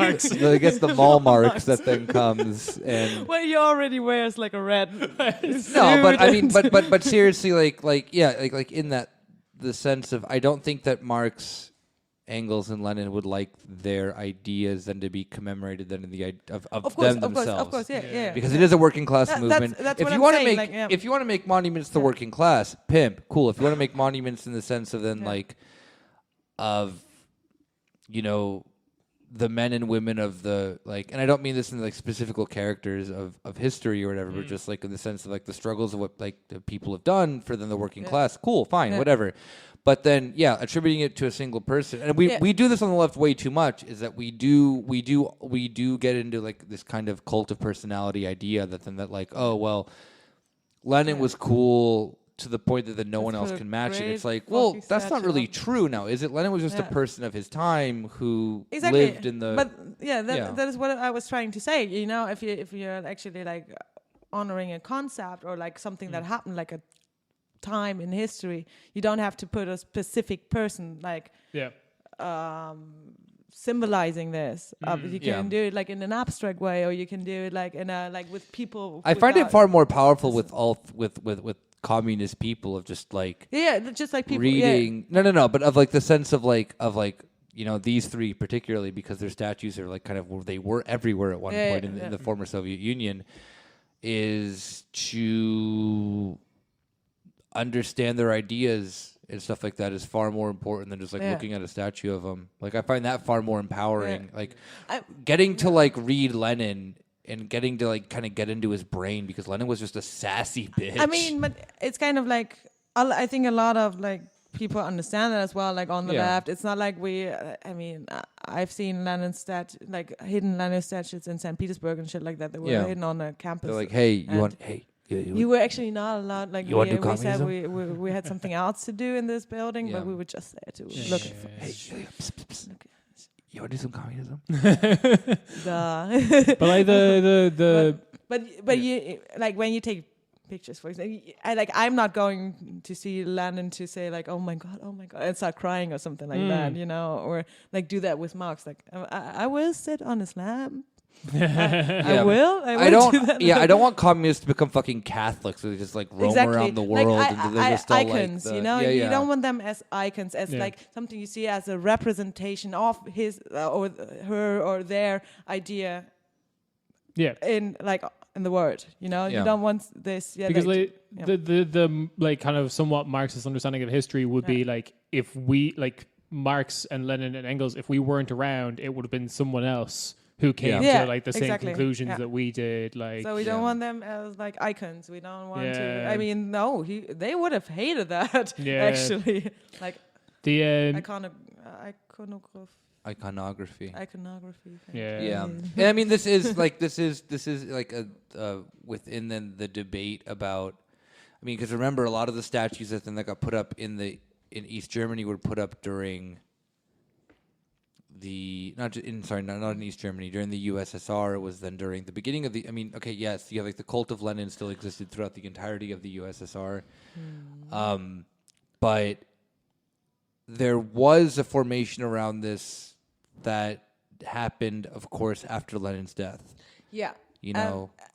get the mall marks that then comes and. Well, he already wears like a red. No, but I mean, but seriously, like in that the sense of I don't think that Marx, Engels, and Lenin would like their ideas then to be commemorated then in the of them themselves. Of course, yeah. Because it is a working class movement. That's if what you want to make if you want to make monuments to the working class, pimp, cool. If you want to make monuments in the sense of then of the men and women of the and I don't mean this in specific characters of history or whatever, but just in the sense of the struggles of what the people have done for them the working class. Cool, fine, whatever. But then, attributing it to a single person, and we do this on the left way too much. Is that we do get into this kind of cult of personality idea that Lenin was cool to the point that no one else can match it. It's that's not really true now, is it? Lenin was just a person of his time who lived in the. But that is what I was trying to say. You know, if you're actually honoring a concept or something that happened a time in history, you don't have to put a specific person symbolizing this. You can do it in an abstract way, or you can do it in a with people. I find it far more powerful with communist people of just just people reading. No, but of the sense of these three particularly, because their statues are kind of they were everywhere at one point in the former Soviet Union, is to understand their ideas and stuff like that is far more important than just looking at a statue of them. I find that far more empowering. Getting to read Lenin and getting to kind of get into his brain, because Lenin was just a sassy bitch. I mean, but it's kind of I think a lot of people understand that as well. On the left, it's not I mean, I've seen Lenin hidden Lenin statues in St. Petersburg and shit like that. They were hidden on a campus. They're hey, you were actually not allowed. We said we had something else to do in this building, but we were just there to look. Hey, you want to do some communism? But you when you take pictures, for example, I'm not going to see Lenin to say oh my god, and start crying or something like that, or do that with Marx. I will sit on his lap. I will. I don't. Do that. I don't want communists to become fucking Catholics, so they just roam around the world and they're just all icons. You don't want them as icons, as something you see as a representation of his or her or their idea. Yeah. In the world, you don't want this. Yeah. Because the kind of somewhat Marxist understanding of history would be if we Marx and Lenin and Engels, if we weren't around, it would have been someone else who came to the same conclusions that we did. So we don't want them as icons. We don't want to. I mean, no, they would have hated that. Actually, the iconography. Yeah. And I mean, this is a within the debate about. I mean, because remember, a lot of the statues that then got put up in East Germany were put up during. Not in East Germany, during the USSR. It was then during the beginning of you have the cult of Lenin still existed throughout the entirety of the USSR. But there was a formation around this that happened, of course, after Lenin's death. Yeah.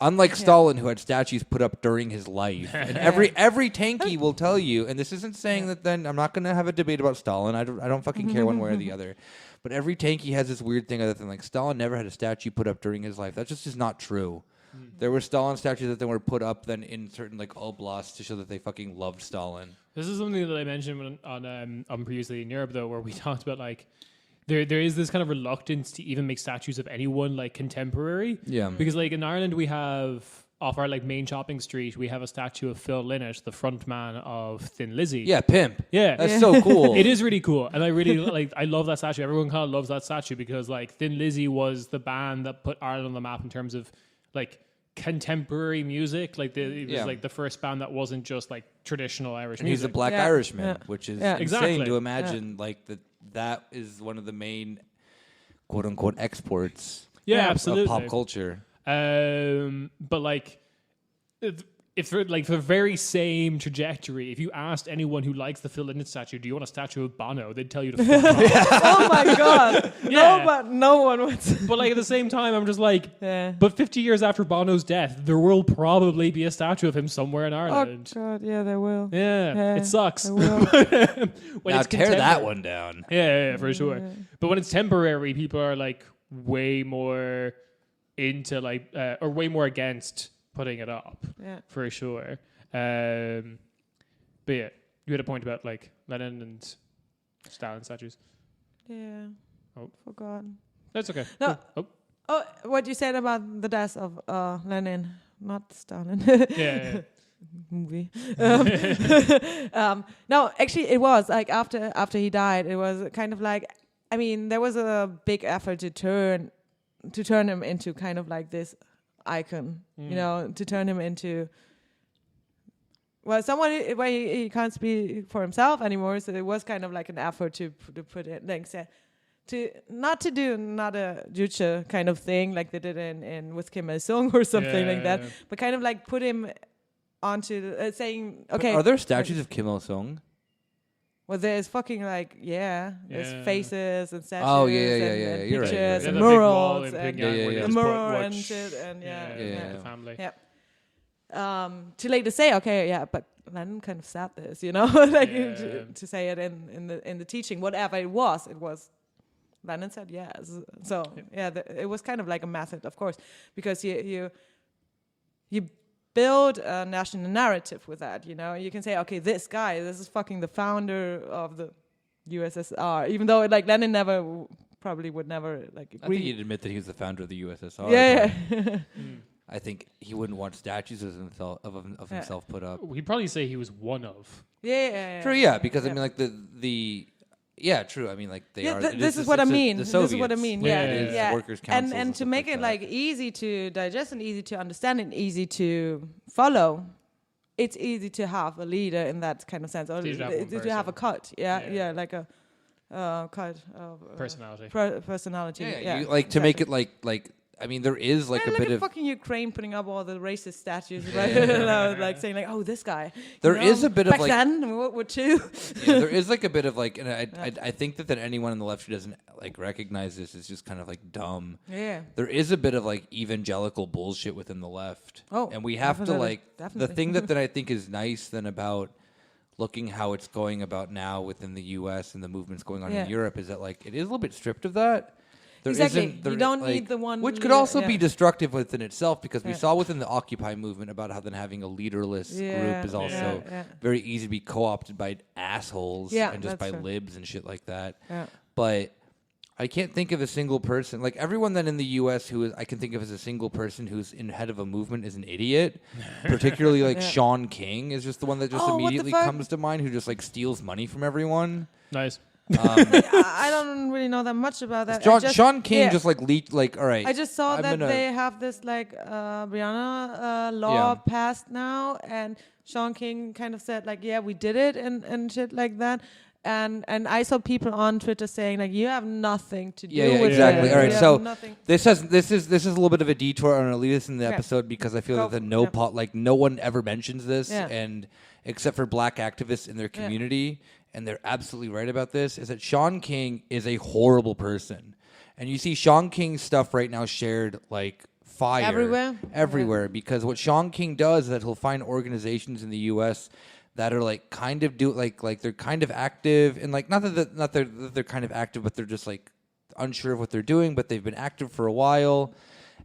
Unlike Stalin, who had statues put up during his life, and every tanky will tell you. And this isn't saying that. Then I'm not going to have a debate about Stalin. I don't fucking care one way or the other. But every tanky has this weird thing other than Stalin never had a statue put up during his life. That just is not true. There were Stalin statues that then were put up then in certain oblasts to show that they fucking loved Stalin. This is something that I mentioned on previously in Europe though, where we talked about there is this kind of reluctance to even make statues of anyone contemporary. Yeah. Because in Ireland we have off our main shopping street we have a statue of Phil Lynott, the front man of Thin Lizzy. Yeah, pimp. Yeah. That's so cool. It is really cool. And I really I love that statue. Everyone kind of loves that statue because Thin Lizzy was the band that put Ireland on the map in terms of contemporary music. It was the first band that wasn't just traditional Irish music. He's a black Irishman, which is insane to imagine that is one of the main quote unquote exports. Yeah, absolutely. Of pop culture. But like, if for like the very same trajectory, if you asked anyone who likes the Phil Linden statue, do you want a statue of Bono? They'd tell you to fuck off. Oh my god! Yeah. No one would. But like at the same time, I'm just like, Yeah. but 50 years after Bono's death, there will probably be a statue of him somewhere in Ireland. Oh god, yeah, there will. Yeah, it sucks. There will. When now it's tear that one down. Yeah, for sure. But when it's temporary, people are like way more into like, or way more against putting it up. Yeah, for sure. But yeah, you had a point about like Lenin and Stalin statues. Yeah. Oh, forgot. That's okay. No. Cool. Oh, what you said about the death of Lenin, not Stalin. Yeah. Movie. No, actually, it was like after he died, it was kind of like, I mean, there was a big effort to turn him into kind of like this icon, you know, to turn him into someone where he can't speak for himself anymore. So it was kind of like an effort to put it like to not a Churchill kind of thing like they did in with Kim Il Sung or something like that, but kind of like put him onto saying, okay. But are there statues of Kim Il Sung? Well, there's fucking like there's faces and statues. Oh yeah. And You're pictures right. and murals and the mural and shit and the family. Yeah. Too late to say, okay, yeah, but Lenin kind of said this, you know, like to say it in the teaching, whatever it was. Lenin said yes. So it was kind of like a method, of course, because you build a national narrative with that, you know. You can say, okay, this is fucking the founder of the USSR, even though like Lenin probably would never like agree. I think he'd admit that he was the founder of the USSR. Yeah. I think he wouldn't want statues of himself put up. He'd probably say he was one of. Yeah. True, yeah, because I mean, like the yeah, true. I mean, like they are. This is what I mean. This is what I mean. Yeah. Workers' councils and to make it like easy to digest and easy to understand and easy to follow, it's easy to have a leader in that kind of sense, or to have a cult. Yeah, like a cult of personality. Personality. Yeah, you, like to make it like. I mean, there is like a bit of fucking Ukraine putting up all the racist statues, right? Like saying like, "Oh, this guy." There is a bit of back like then, World War II. Yeah, there is like a bit of like, and I think that anyone on the left who doesn't like recognize this is just kind of like dumb. Yeah. There is a bit of like evangelical bullshit within the left. Oh, and we have to like the thing that I think is nice then about looking how it's going about now within the U.S. and the movements going on in Europe is that like it is a little bit stripped of that. Exactly. You don't need the one... Which could also be destructive within itself, because we saw within the Occupy movement about how then having a leaderless group is also very easy to be co-opted by assholes and just by libs and shit like that. Yeah. But I can't think of a single person. Like, everyone then in the U.S. I can think of as a single person who's in head of a movement is an idiot. Particularly, like, Sean King is just the one that just immediately comes to mind, who just, like, steals money from everyone. Nice. I don't really know that much about that. Sean King just like leaked like, all right. I just saw that they have this like Brianna law passed now, and Sean King kind of said like, yeah, we did it and shit like that. And I saw people on Twitter saying like, you have nothing to do with exactly. it. All right, so this is a little bit of a detour. I'm gonna leave this in the episode because I feel that no one ever mentions this, and except for black activists in their community. And they're absolutely right about this, is that Sean King is a horrible person. And you see Sean King's stuff right now shared like fire. Everywhere. Because what Sean King does is that he'll find organizations in the U.S. that are like kind of like they're kind of active. And like, not that they're kind of active, but they're just like unsure of what they're doing, but they've been active for a while.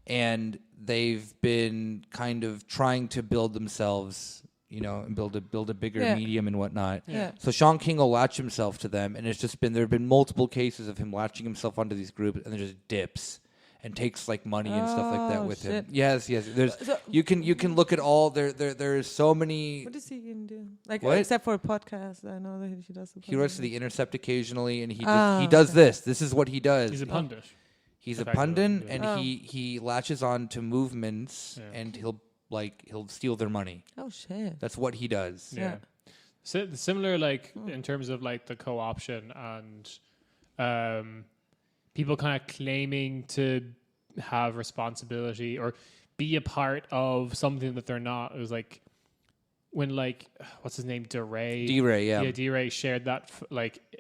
And they've been kind of trying to build themselves, you know, and build a bigger medium and whatnot. Yeah. So Sean King will latch himself to them, and it's just there have been multiple cases of him latching himself onto these groups, and then just dips and takes like money and stuff like that with him. Yes. There's you can look at all there's so many. What does he even do? Like except for a podcast, I know that he does. He writes to The Intercept occasionally, and he does this. This is what he does. He's a pundit. He's a pundit, and he latches on to movements, and he'll steal their money. Oh shit! That's what he does. Yeah. Similar, like in terms of like the co-option and people kind of claiming to have responsibility or be a part of something that they're not. It was like when what's his name, Durray, yeah, Durray shared that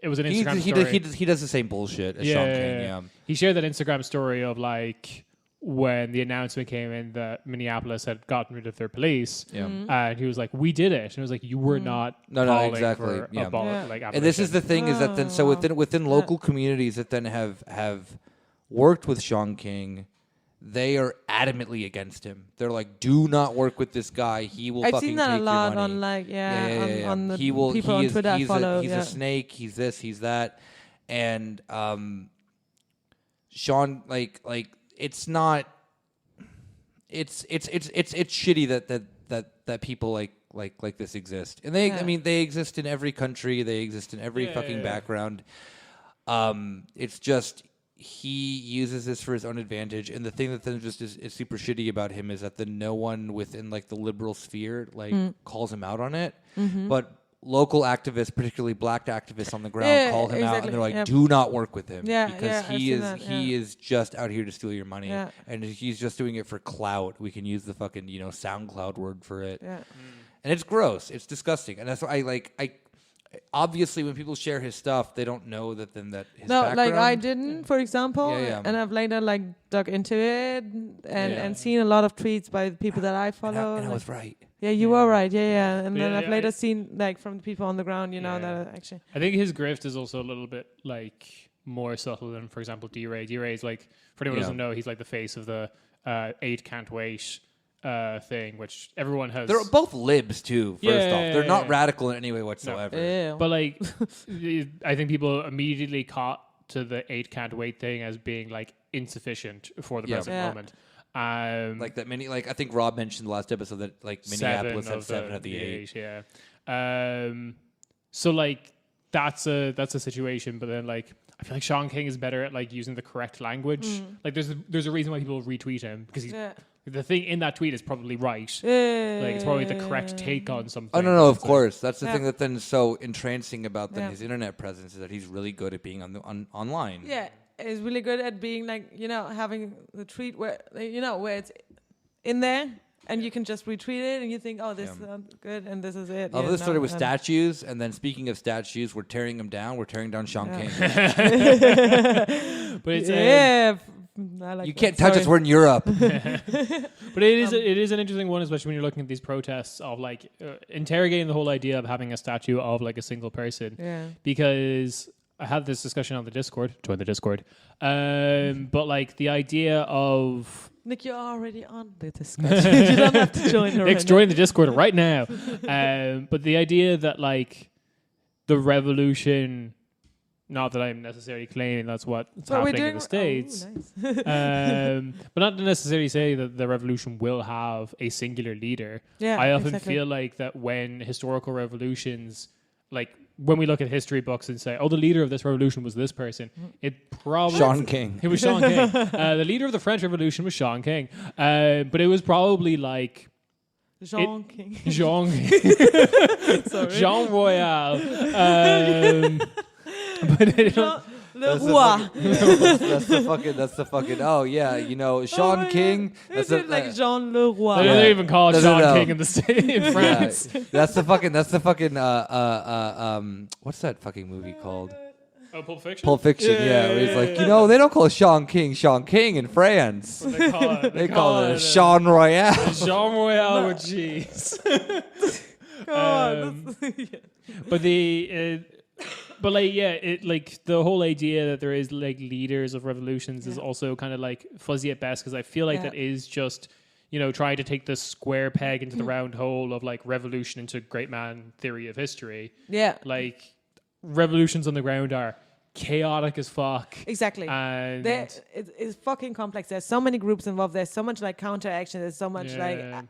it was an Instagram story. He does the same bullshit as Sean King. Yeah, he shared that Instagram story of when the announcement came in that Minneapolis had gotten rid of their police, and he was like, "We did it," and it was like, "You were not calling exactly, for abolition." And this is the thing is that then within local communities that then have worked with Sean King, they are adamantly against him. They're like, "Do not work with this guy. He will fucking take your money." I've seen that a lot on the people on Twitter I follow. He's a snake. He's this. He's that. And Sean, it's not. It's shitty that people like this exist, and they exist in every country. They exist in every fucking background. It's just. He uses this for his own advantage, and the thing that then just is super shitty about him is that no one within the liberal sphere calls him out on it, but local activists, particularly black activists on the ground, call him out, and they're like, "Do not work with him because he is just out here to steal your money, and he's just doing it for clout." We can use the fucking SoundCloud word for it, and it's gross, it's disgusting, and that's why I obviously, when people share his stuff, they don't know that his background. I didn't, for example, and I've later dug into it and seen a lot of tweets by the people that I follow. And I was right. Yeah, you were right. Yeah. And then I've later seen from the people on the ground, that actually. I think his grift is also a little bit more subtle than, for example, Durray. Durray is for anyone who doesn't know, he's the face of the 8 Can't Wait thing, which everyone has. They're both libs too. First off, they're not radical in any way whatsoever. No. But I think people immediately caught to the 8 Can't Wait thing as being insufficient for the present moment. That many. I think Rob mentioned the last episode that Minneapolis had 7 of the 8. Yeah. So that's a situation, but then I feel like Sean King is better at using the correct language. There's a reason why people retweet him because he's. The thing in that tweet is probably right. It's probably the correct take on something. Oh, no, of course. That's the thing that then is so entrancing about his internet presence is that he's really good at being online. Yeah, he's really good at being having the tweet where, where it's in there and you can just retweet it and you think, oh, this sounds good and this is it. This started with statues, and then speaking of statues, we're tearing them down. We're tearing down Sean King. But it's you can't touch us. We're in Europe. But it is an interesting one, especially when you're looking at these protests of interrogating the whole idea of having a statue of a single person. Yeah. Because I had this discussion on the Discord. Join the Discord. But the idea of Nick, you're already on the Discord. You don't have to join. Nick's join the Discord right now. But the idea that the revolution. Not that I'm necessarily claiming that's what's happening in the States. Oh, nice. But not to necessarily say that the revolution will have a singular leader. Yeah, I often feel that when historical revolutions, when we look at history books and say, oh, the leader of this revolution was this person, it probably... Sean King. It was Sean King. The leader of the French Revolution was Sean King. But it was probably Jean King. Jean Royal. But Le Roi. That's the fucking. Oh yeah, Sean King. That's Jean Le Roi. They don't even call it Sean King in the state in France. Yeah. That's the fucking. What's that fucking movie called? Oh, Pulp Fiction. Pulp Fiction. Yeah, where he's they don't call Sean King in France. What they call it? They call it Sean Royal. Jean Royal with cheese. But the. But the whole idea that there is leaders of revolutions is also kind of fuzzy at best, because I feel that is just trying to take the square peg into the round hole of revolution into great man theory of history. Yeah, revolutions on the ground are chaotic as fuck. Exactly. And it's fucking complex. There's so many groups involved. There's so much counteraction. There's so much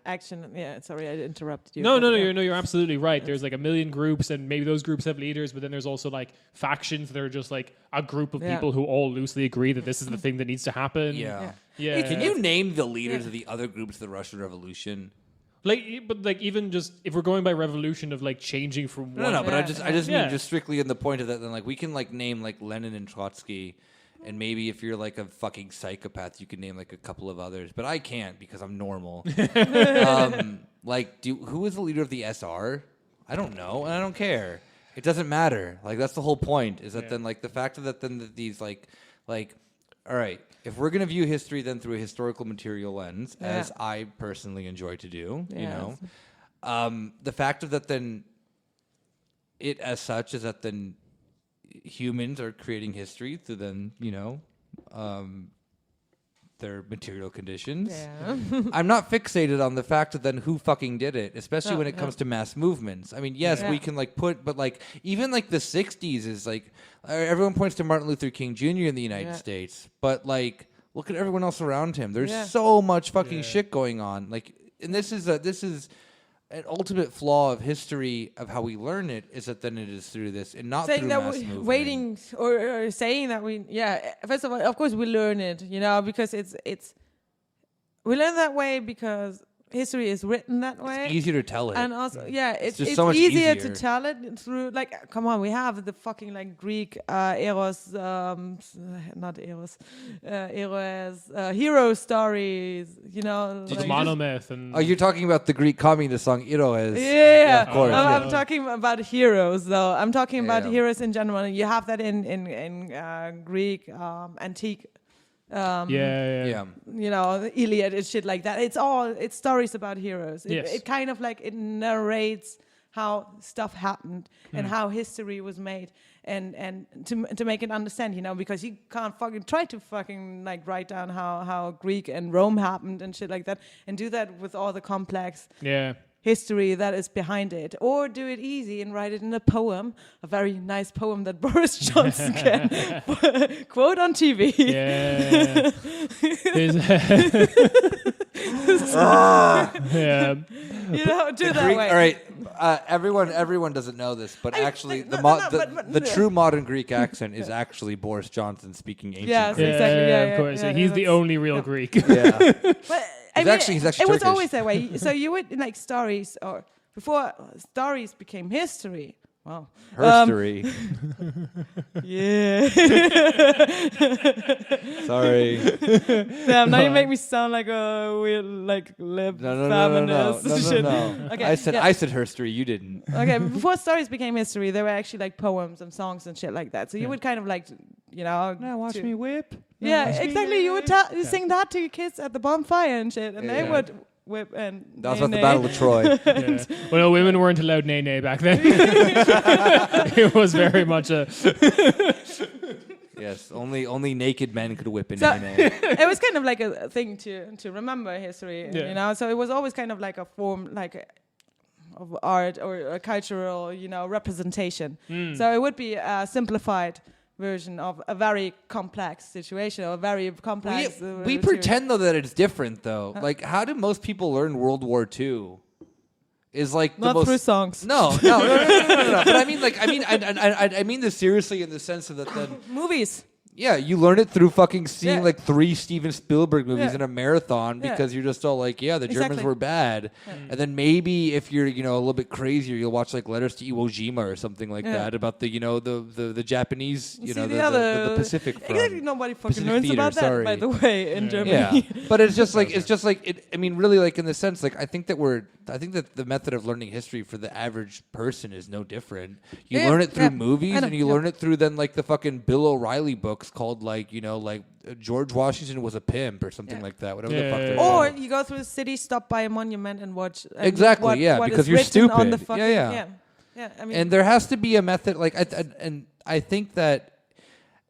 action. Yeah, sorry, I interrupted you. No, you're absolutely right. There's a million groups, and maybe those groups have leaders, but then there's also factions that are just a group of people who all loosely agree that this is the thing that needs to happen. Yeah. Can you name the leaders of the other groups of the Russian Revolution? Even just if we're going by revolution of changing from one. No, but I just mean just strictly in the point of that. Then we can name Lenin and Trotsky, And maybe if you're like a fucking psychopath, you can name like a couple of others, but I can't because I'm normal. Who was the leader of the SR? I don't know, and I don't care. It doesn't matter. Like, that's the whole point. Is that then like the fact that these like, all right, if we're gonna view history then through a historical material lens, as I personally enjoy to do, you know, the fact of that then it as such is that then humans are creating history through then, you know, their material conditions. Yeah. I'm not fixated on the fact that then who fucking did it, especially when it comes to mass movements. I mean, yes, we can like but like even like the 60s is like everyone points to Martin Luther King Jr. in the United States, but like look at everyone else around him. There's so much fucking shit going on. Like, and this is an ultimate flaw of history of how we learn it is that then it is through this and not saying through that mass movement. Waiting or saying that first of all, of course we learn it, you know, because it's we learn that way because history is written that way. It's easier to tell it. And also, it's just so much easier easier to tell it through, like, come on, we have the fucking, like, Greek eros, not eros, hero stories, you know. Like monomyth. And you're talking about the Greek communist song, Heroes. Yeah, of course. I'm talking about heroes, though. I'm talking about heroes in general. You have that in Greek, antique. You know, the Iliad and shit like that. It's stories about heroes. It kind of like it narrates how stuff happened and how history was made, and to make it understand, you know, because you can't fucking try to fucking like write down how Greek and Rome happened and shit like that, and do that with all the complex history that is behind it, or do it easy and write it in a poem, a very nice poem that Boris Johnson can quote on TV. You know, do that Greek, way. all right, everyone doesn't know this, but actually the true modern Greek accent is actually Boris Johnson speaking ancient Greek. Exactly. Of course. He's the only real Greek. But he's actually it was Turkish. always that way. So you would like stories, or before stories became history. Wow. Herstory. Sorry. Damn, now you make me sound like a weird, like, lib feminist. No. Okay, I said herstory, you didn't. Okay, before stories became history, they were actually like poems and songs and shit like that. So you would kind of like, you know. Now watch me whip. Yeah, exactly. You would sing that to your kids at the bonfire and shit, and they would whip and. That was about the Battle of Troy. Well, no, women weren't allowed nay back then. It was very much a. Yes, only naked men could whip in nay. It was kind of like a thing to remember history, you know. So it was always kind of like a form, like of art or a cultural, you know, representation. So it would be a simplified version of a very complex situation, or a very complex. We pretend though that it's different though. Like, how do most people learn World War II? Is like not the most through songs. No. But I mean this seriously in the sense of that then movies. Yeah, you learn it through fucking seeing like 3 Steven Spielberg movies in a marathon because you're just all like, the Germans were bad. And then maybe if you're, you know, a little bit crazier, you'll watch like Letters to Iwo Jima or something like that about the, you know, the Japanese, you know, the Pacific Front. Exactly, nobody fucking learns about that, by the way, in Germany. Yeah, but it's just like it. I mean, really, like in the sense, like I think that the method of learning history for the average person is no different. You learn it through movies, and you learn it through then like the fucking Bill O'Reilly books called like, you know, like George Washington was a pimp or something like that. Whatever the fuck they're called. Or you go through the city, stop by a monument, and watch. Exactly. What because you're stupid. On the fucking, yeah. I mean, and there has to be a method. Like I think that.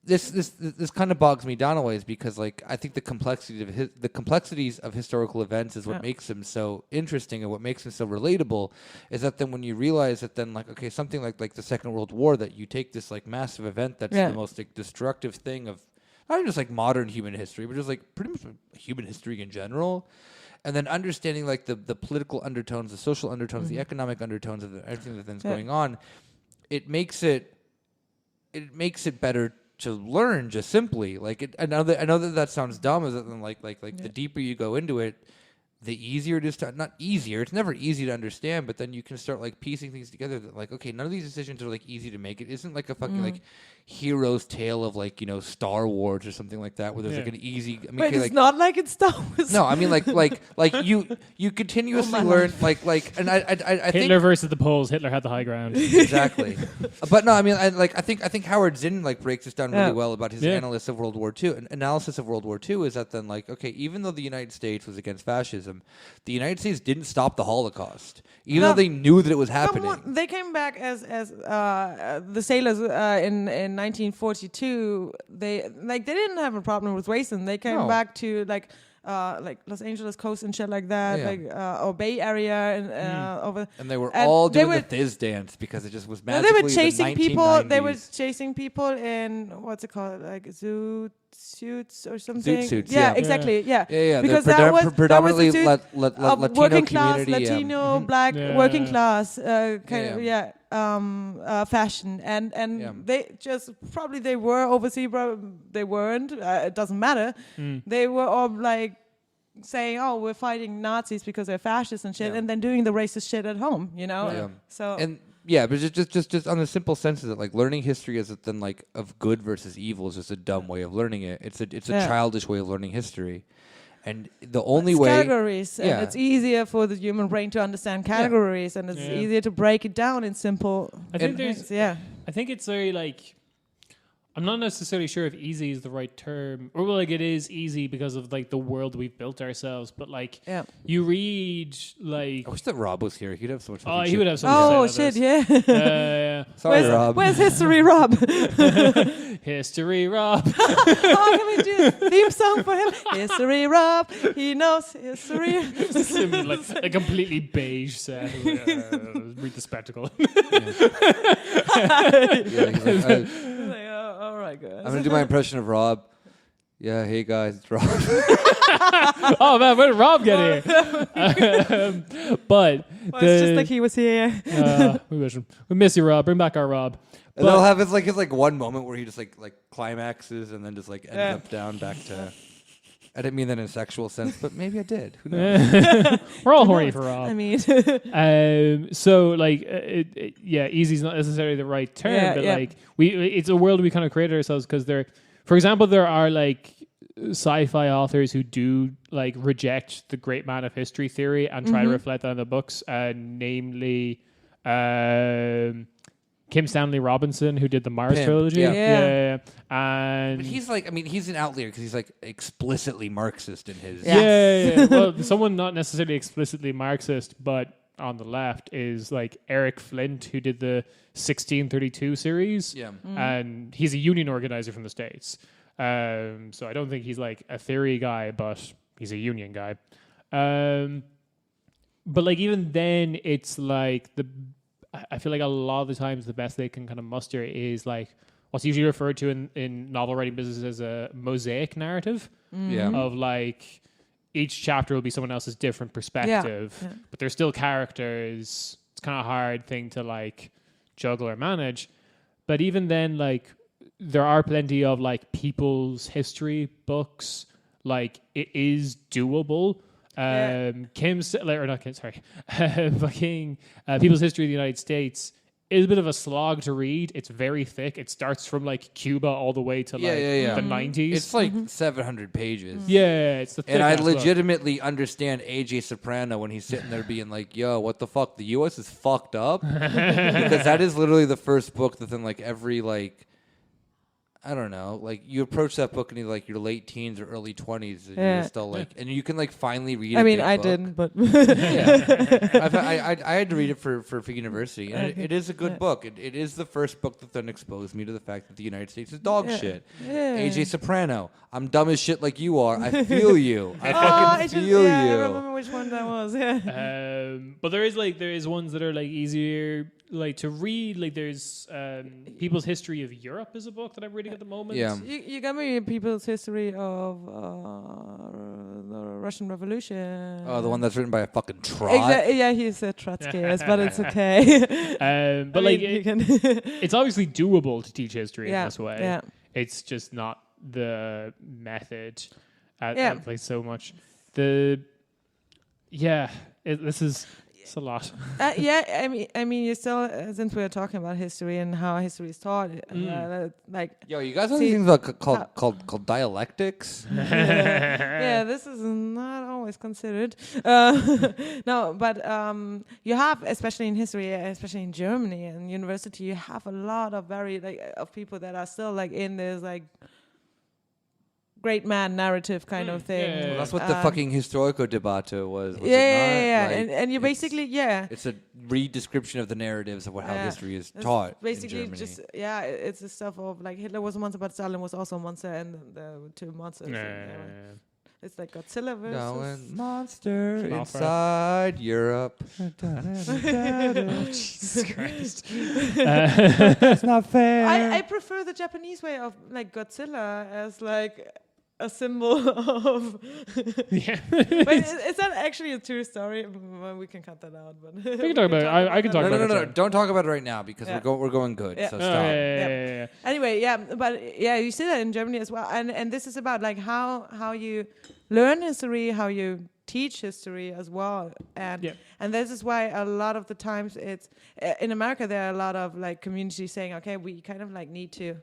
This kind of bogs me down always because like I think the complexities of historical events is what makes them so interesting, and what makes them so relatable is that then when you realize that then like, okay, something like the Second World War, that you take this like massive event that's the most like destructive thing of not even just like modern human history, but just like pretty much human history in general, and then understanding like the political undertones, the social undertones, the economic undertones of everything that's going on, it makes it better to learn just simply like it. I know that sounds dumb, is that then like the deeper you go into it, the easier it is to, not easier, it's never easy to understand, but then you can start like piecing things together that like, okay, none of these decisions are like easy to make. It isn't like a fucking like hero's tale of like, you know, Star Wars or something like that where there's like an easy, I mean, Wait, okay, it's like, not like it's Star Wars. no, I mean like you continuously learn like and I Hitler think versus the Poles. Hitler had the high ground. exactly. But no, I mean I think Howard Zinn like breaks this down really well about his analysis of World War II. And analysis of World War II is that then like, okay, even though the United States was against fascism, the United States didn't stop the Holocaust, even though they knew that it was happening. They came back as the sailors in 1942. They didn't have a problem with racism. They came back to like Los Angeles coast and shit like that, or Bay Area and over. And they were all doing the Thiz dance because it just was magically they were chasing the 1990s. people. They were chasing people in what's it called, like zoot suits or something. Zoot suits, yeah, exactly. Yeah. Because that was predominantly Latino working class, community, Latino, black, working class fashion, and they just probably they were overseas, they weren't. It doesn't matter. They were all like saying, "Oh, we're fighting Nazis because they're fascists and shit," and then doing the racist shit at home, you know. Yeah. So and. Yeah, but just on the simple sense that like learning history as then like of good versus evil is just a dumb way of learning it. It's a childish way of learning history, and the only way categories. And it's easier for the human brain to understand categories, and it's easier to break it down in simple. I think I think it's very like. I'm not necessarily sure if easy is the right term, or like it is easy because of like the world we've built ourselves. But like, you read like. I wish that Rob was here. He'd have so much. Oh, he would have so much. Oh shit! Yeah. Sorry, Rob. Where's History Rob? History Rob. Can we do a theme song for him? History Rob. He knows history. Like a completely beige set. Read the spectacle. All right, guys. I'm gonna do my impression of Rob. Yeah, hey guys, it's Rob. Oh man, where did Rob get here? But it's just like he was here. We wish him. We miss you, Rob. Bring back our Rob. And they'll have his like one moment where he just like climaxes and then just like ends up down back to. I didn't mean that in a sexual sense, but maybe I did. Who knows? We're all horny for Rob. I mean, so like, easy is not necessarily the right term, but like, it's a world we kind of created ourselves because for example, there are like sci-fi authors who do like reject the great man of history theory and try to reflect that in the books, namely. Kim Stanley Robinson, who did the Mars trilogy. And but he's like, I mean, he's an outlier because he's like explicitly Marxist in his. Well, someone not necessarily explicitly Marxist, but on the left is like Eric Flint, who did the 1632 series. And he's a union organizer from the States. So I don't think he's like a theory guy, but he's a union guy. But like even then, it's like I feel like a lot of the times the best they can kind of muster is like what's usually referred to in novel writing business as a mosaic narrative of like each chapter will be someone else's different perspective, but they're still characters. It's kind of a hard thing to like juggle or manage. But even then, like there are plenty of like people's history books. Like it is doable. People's History of the United States is a bit of a slog to read. It's very thick. It starts from like Cuba all the way to the 90s. It's like 700 pages. Yeah, it's the thick. And I legitimately understand AJ Soprano when he's sitting there being like, "Yo, what the fuck? The U.S. is fucked up," because that is literally the first book that then like every like. I don't know, like you approach that book in like your late teens or early 20s, and you're still like, and you can like finally read it. I mean, I didn't, but I had to read it for university, and it is a good book. It is the first book that then exposed me to the fact that the United States is dog shit. AJ Soprano, I'm dumb as shit like you are. I feel you. I fucking feel you. I remember which one that was. But there is ones that are like easier like to read. Like there's People's History of Europe is a book that I'm reading at the moment. Yeah, you got me People's History of the Russian Revolution. Oh, the one that's written by a fucking trot. Yeah, he's a Trotskyist, but it's okay. But it's obviously doable to teach history in this way. Yeah. It's just not the method at like so much. The Yeah, it's a lot. Yeah, I mean, you still, since we were talking about history and how history is taught, like. Yo, you guys know these things called dialectics? Yeah, this is not always considered. No, but you have, especially in history, especially in Germany and university, you have a lot of of people that are still like in this like great man narrative kind of thing. Yeah. Well, that's what the fucking historico debate was. Yeah. Like, and you basically, it's a re-description of the narratives of how history is taught. Basically, in Germany. it's the stuff of like Hitler was a monster, but Stalin was also a monster, and the two monsters. It's like Godzilla versus monster inside Europe. Jesus Christ. That's not fair. I prefer the Japanese way of like Godzilla as like a symbol of. Yeah. But it's not actually a true story. Well, we can cut that out. But we can talk about it. I can talk about it. No. Don't talk about it right now because we're going good. Yeah. So stop. Yeah. Anyway, but you see that in Germany as well, and this is about like how you learn history, how you teach history as well, and this is why a lot of the times it's in America there are a lot of like communities saying, okay, we kind of like need to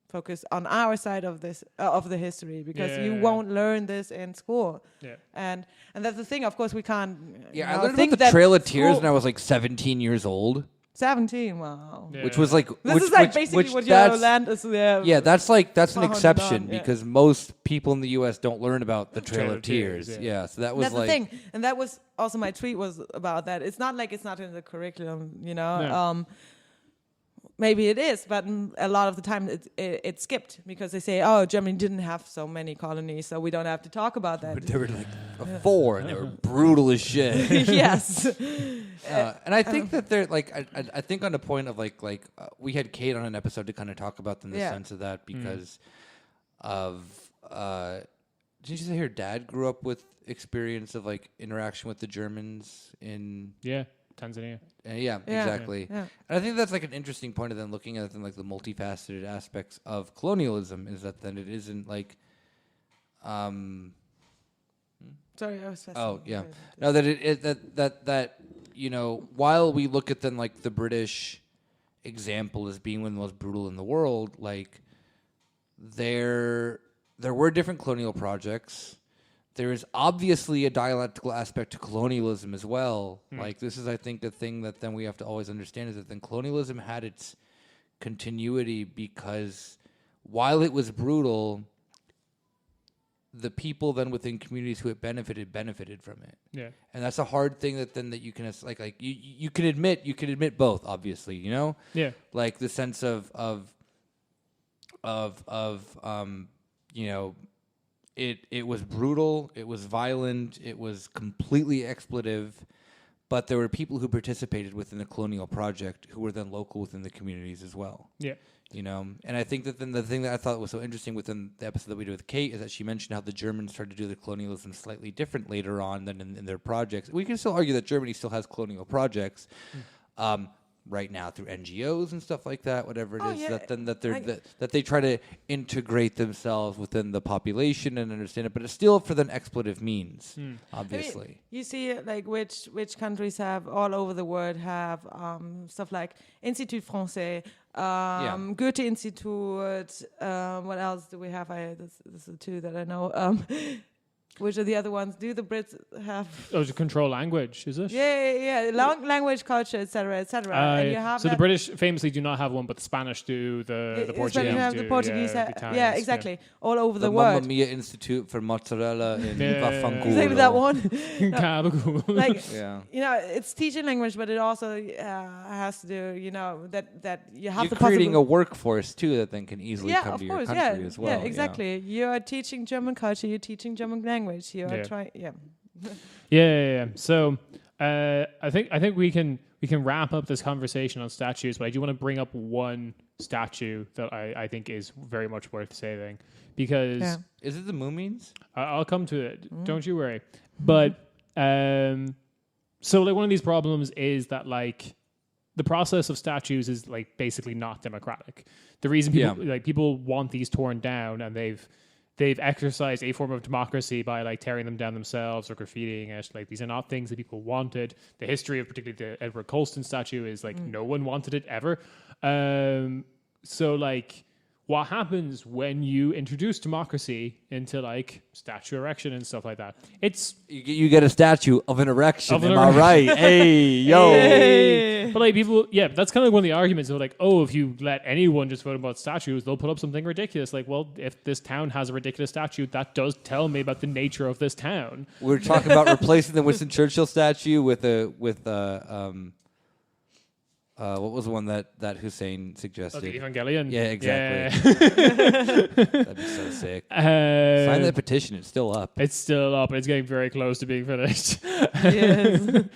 focus on our side of this of the history because you won't learn this in school. Yeah, and that's the thing. Of course, we can't. I learned about the Trail of Tears when I was like 17 years old. 17, wow. Yeah. Which was like this is like basically what your land is. Yeah, that's an exception because most people in the U.S. don't learn about the Trail of Tears. Yeah, so that was that's the thing, and that was also my tweet was about that. It's not like it's not in the curriculum, you know. No. Maybe it is, but a lot of the time it's skipped because they say, "Oh, Germany didn't have so many colonies, so we don't have to talk about that." But there were like 4, and they were brutal as shit. Yes, and I think that they're like, I think on the point of like we had Kate on an episode to kind of talk about in the sense of that because of did you say her dad grew up with experience of like interaction with the Germans in Tanzania. Exactly. Yeah. And I think that's like an interesting point of then looking at it in like the multifaceted aspects of colonialism is that then it isn't like Sorry, I was Oh, yeah. No, that you know, while we look at then like the British example as being one of the most brutal in the world, like there were different colonial projects. There is obviously a dialectical aspect to colonialism as well. Like this is, I think, the thing that then we have to always understand is that then colonialism had its continuity because while it was brutal, the people then within communities who it benefited from it. Yeah, and that's a hard thing that you can like you can admit both, obviously, you know. Yeah, like the sense of you know. It was brutal, it was violent, it was completely expletive, but there were people who participated within the colonial project who were then local within the communities as well. Yeah. You know, and I think that then the thing that I thought was so interesting within the episode that we did with Kate is that she mentioned how the Germans started to do the colonialism slightly different later on than in their projects. We can still argue that Germany still has colonial projects. Right now through NGOs and stuff like that, whatever it is, that they try to integrate themselves within the population and understand it, but it's still for the expletive means, obviously. I mean, you see, like which countries have all over the world have stuff like Institut Français, Goethe Institute. What else do we have? This are the two that I know. Which are the other ones? Do the Brits have? Oh, to control language, is it? Yeah. Language, culture, etc., etc. And you have so the British famously do not have one, but the Spanish do. The Portuguese do. The Portuguese, Italians, exactly. All over the world. Mamma Mia Institute for Mozzarella in Vaffanculo. Exactly that one. Like, you know, it's teaching language, but it also has to do, you know, that you have You're creating a workforce too that then can easily come to your country as well. Yeah, exactly. You are teaching German culture. You're teaching German language. You are trying. Yeah. So I think we can wrap up this conversation on statues, but I do want to bring up one statue that I think is very much worth saving because is it the Moomins? I'll come to it. Don't you worry. But so like one of these problems is that like the process of statues is like basically not democratic. The reason people want these torn down and they've they've exercised a form of democracy by like tearing them down themselves or graffitiing it. Like these are not things that people wanted. The history of particularly the Edward Colston statue is like no one wanted it ever. So like what happens when you introduce democracy into like statue erection and stuff like that? It's you get a statue of an erection. Am I right? Hey, yo. Hey. But like people, yeah, that's kind of one of the arguments of like, oh, if you let anyone just vote about statues, they'll put up something ridiculous. Like, well, if this town has a ridiculous statue, that does tell me about the nature of this town. We're talking about replacing the Winston Churchill statue with what was the one that Hussein suggested? Oh, the Evangelion? Yeah, exactly. Yeah. That'd be so sick. Sign that petition. It's still up. It's still up. It's getting very close to being finished. Yes.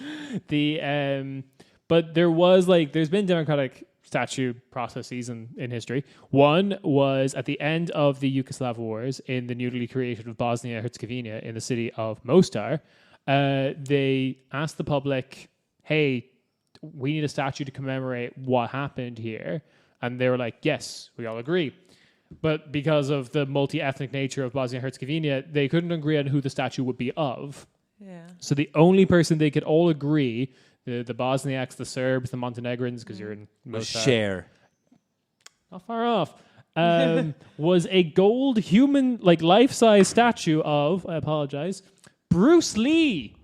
But there's been democratic statue processes in history. One was at the end of the Yugoslav Wars in the newly created Bosnia-Herzegovina in the city of Mostar. They asked the public, hey, we need a statue to commemorate what happened here. And they were like, yes, we all agree. But because of the multi-ethnic nature of Bosnia-Herzegovina, they couldn't agree on who the statue would be of. Yeah. So the only person they could all agree, the Bosniaks, the Serbs, the Montenegrins, because you're in Mostar. Share. Not far off. Was a gold human, like life-size statue of, I apologize, Bruce Lee.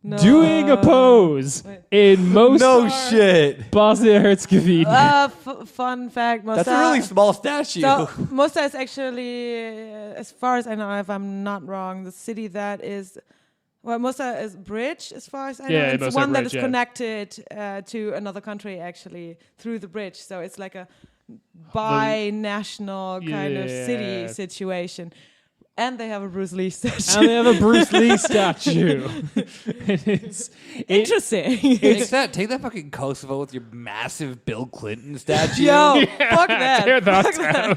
No. Doing a pose in Mostar. No shit. Bosnia-Herzegovina. Fun fact. Mostar, that's a really small statue. So Mostar is actually, as far as I know, if I'm not wrong, the city that is... Well, Mostar is bridge, as far as I know. It's one that is connected to another country, actually, through the bridge. So it's like a bi-national kind of city situation. And they have a Bruce Lee statue. It's interesting. Take that fucking Kosovo with your massive Bill Clinton statue. Yo, fuck that. Tear that down.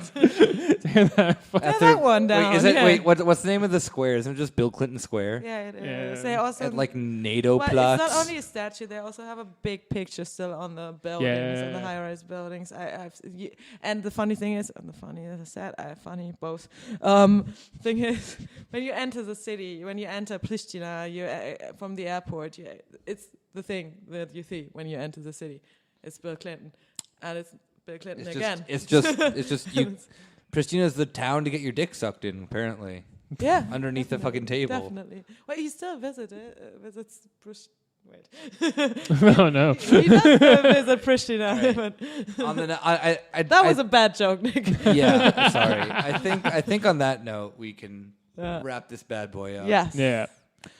Tear that one down. Wait, what's the name of the square? Isn't it just Bill Clinton Square? Yeah, it is. They also at like NATO It's Platz. not only a statue. They also have a big picture still on the buildings, on the high-rise buildings. And the funny thing is, funny both. Thing is, when you enter the city, when you enter Pristina, you from the airport, it's the thing that you see when you enter the city. It's Bill Clinton, and it's Bill Clinton again. It's just you. Pristina's the town to get your dick sucked in, apparently. Yeah, underneath the fucking table. Definitely. Well, he still visits Pristina. Wait. Oh no. He does visit Pristina. Right. That was a bad joke, Nick. Yeah, sorry. I think on that note we can wrap this bad boy up. Yes. Yeah.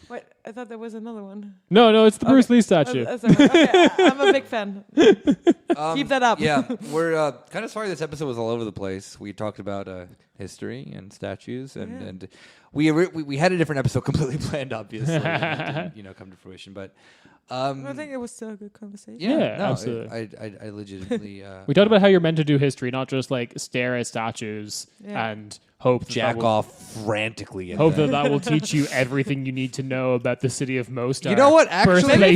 Wait, I thought there was another one. No, it's the Bruce Lee statue. Okay, I'm a big fan. Keep that up. Yeah, we're kind of sorry this episode was all over the place. We talked about history and statues, and we had a different episode completely planned, obviously. And didn't, come to fruition, but. I think it was still a good conversation. Yeah, absolutely. I legitimately. We talked about how you're meant to do history, not just like stare at statues and hope that jack off frantically. Hope that will teach you everything you need to know about the city of Mostar. You know what? Actually, maybe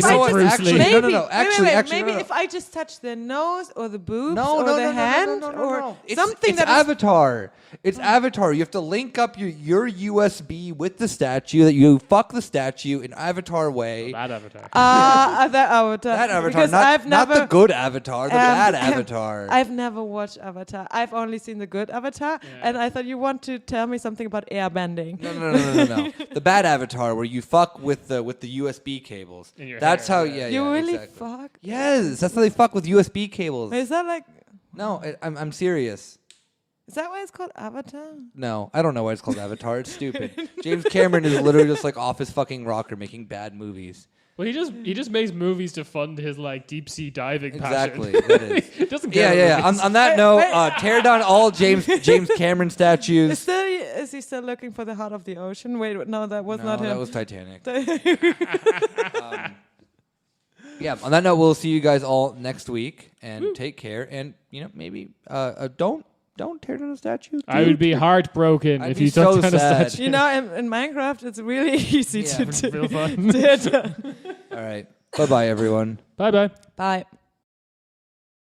if I just touch the nose or the boobs or the hand or something it's Avatar. It's Avatar. You have to link up your USB with the statue. That you fuck the statue in Avatar way. That Avatar. That Avatar. That Avatar. Not the good Avatar. The bad Avatar. I've never watched Avatar. I've only seen the good Avatar, and I thought you want to tell me something about airbending. No. The bad Avatar where you fuck with the USB cables. That's how. Yeah. You really exactly. fuck? Yes, that's how they fuck with USB cables. Is that like? No, I'm serious. Is that why it's called Avatar? No, I don't know why it's called Avatar. It's stupid. James Cameron is literally just like off his fucking rocker making bad movies. Well, he just makes movies to fund his like deep sea diving exactly, passion. That is. He doesn't care. Yeah. On that note, tear down all James Cameron statues. Is he still looking for the heart of the ocean? Wait, no, that was not him. That was Titanic. Yeah. On that note, we'll see you guys all next week, and take care. And maybe don't tear down a statue. I would be heartbroken if you took down a statue. In Minecraft, it's really easy to real fun. tear down. All right. Bye-bye, everyone. Bye-bye. Bye.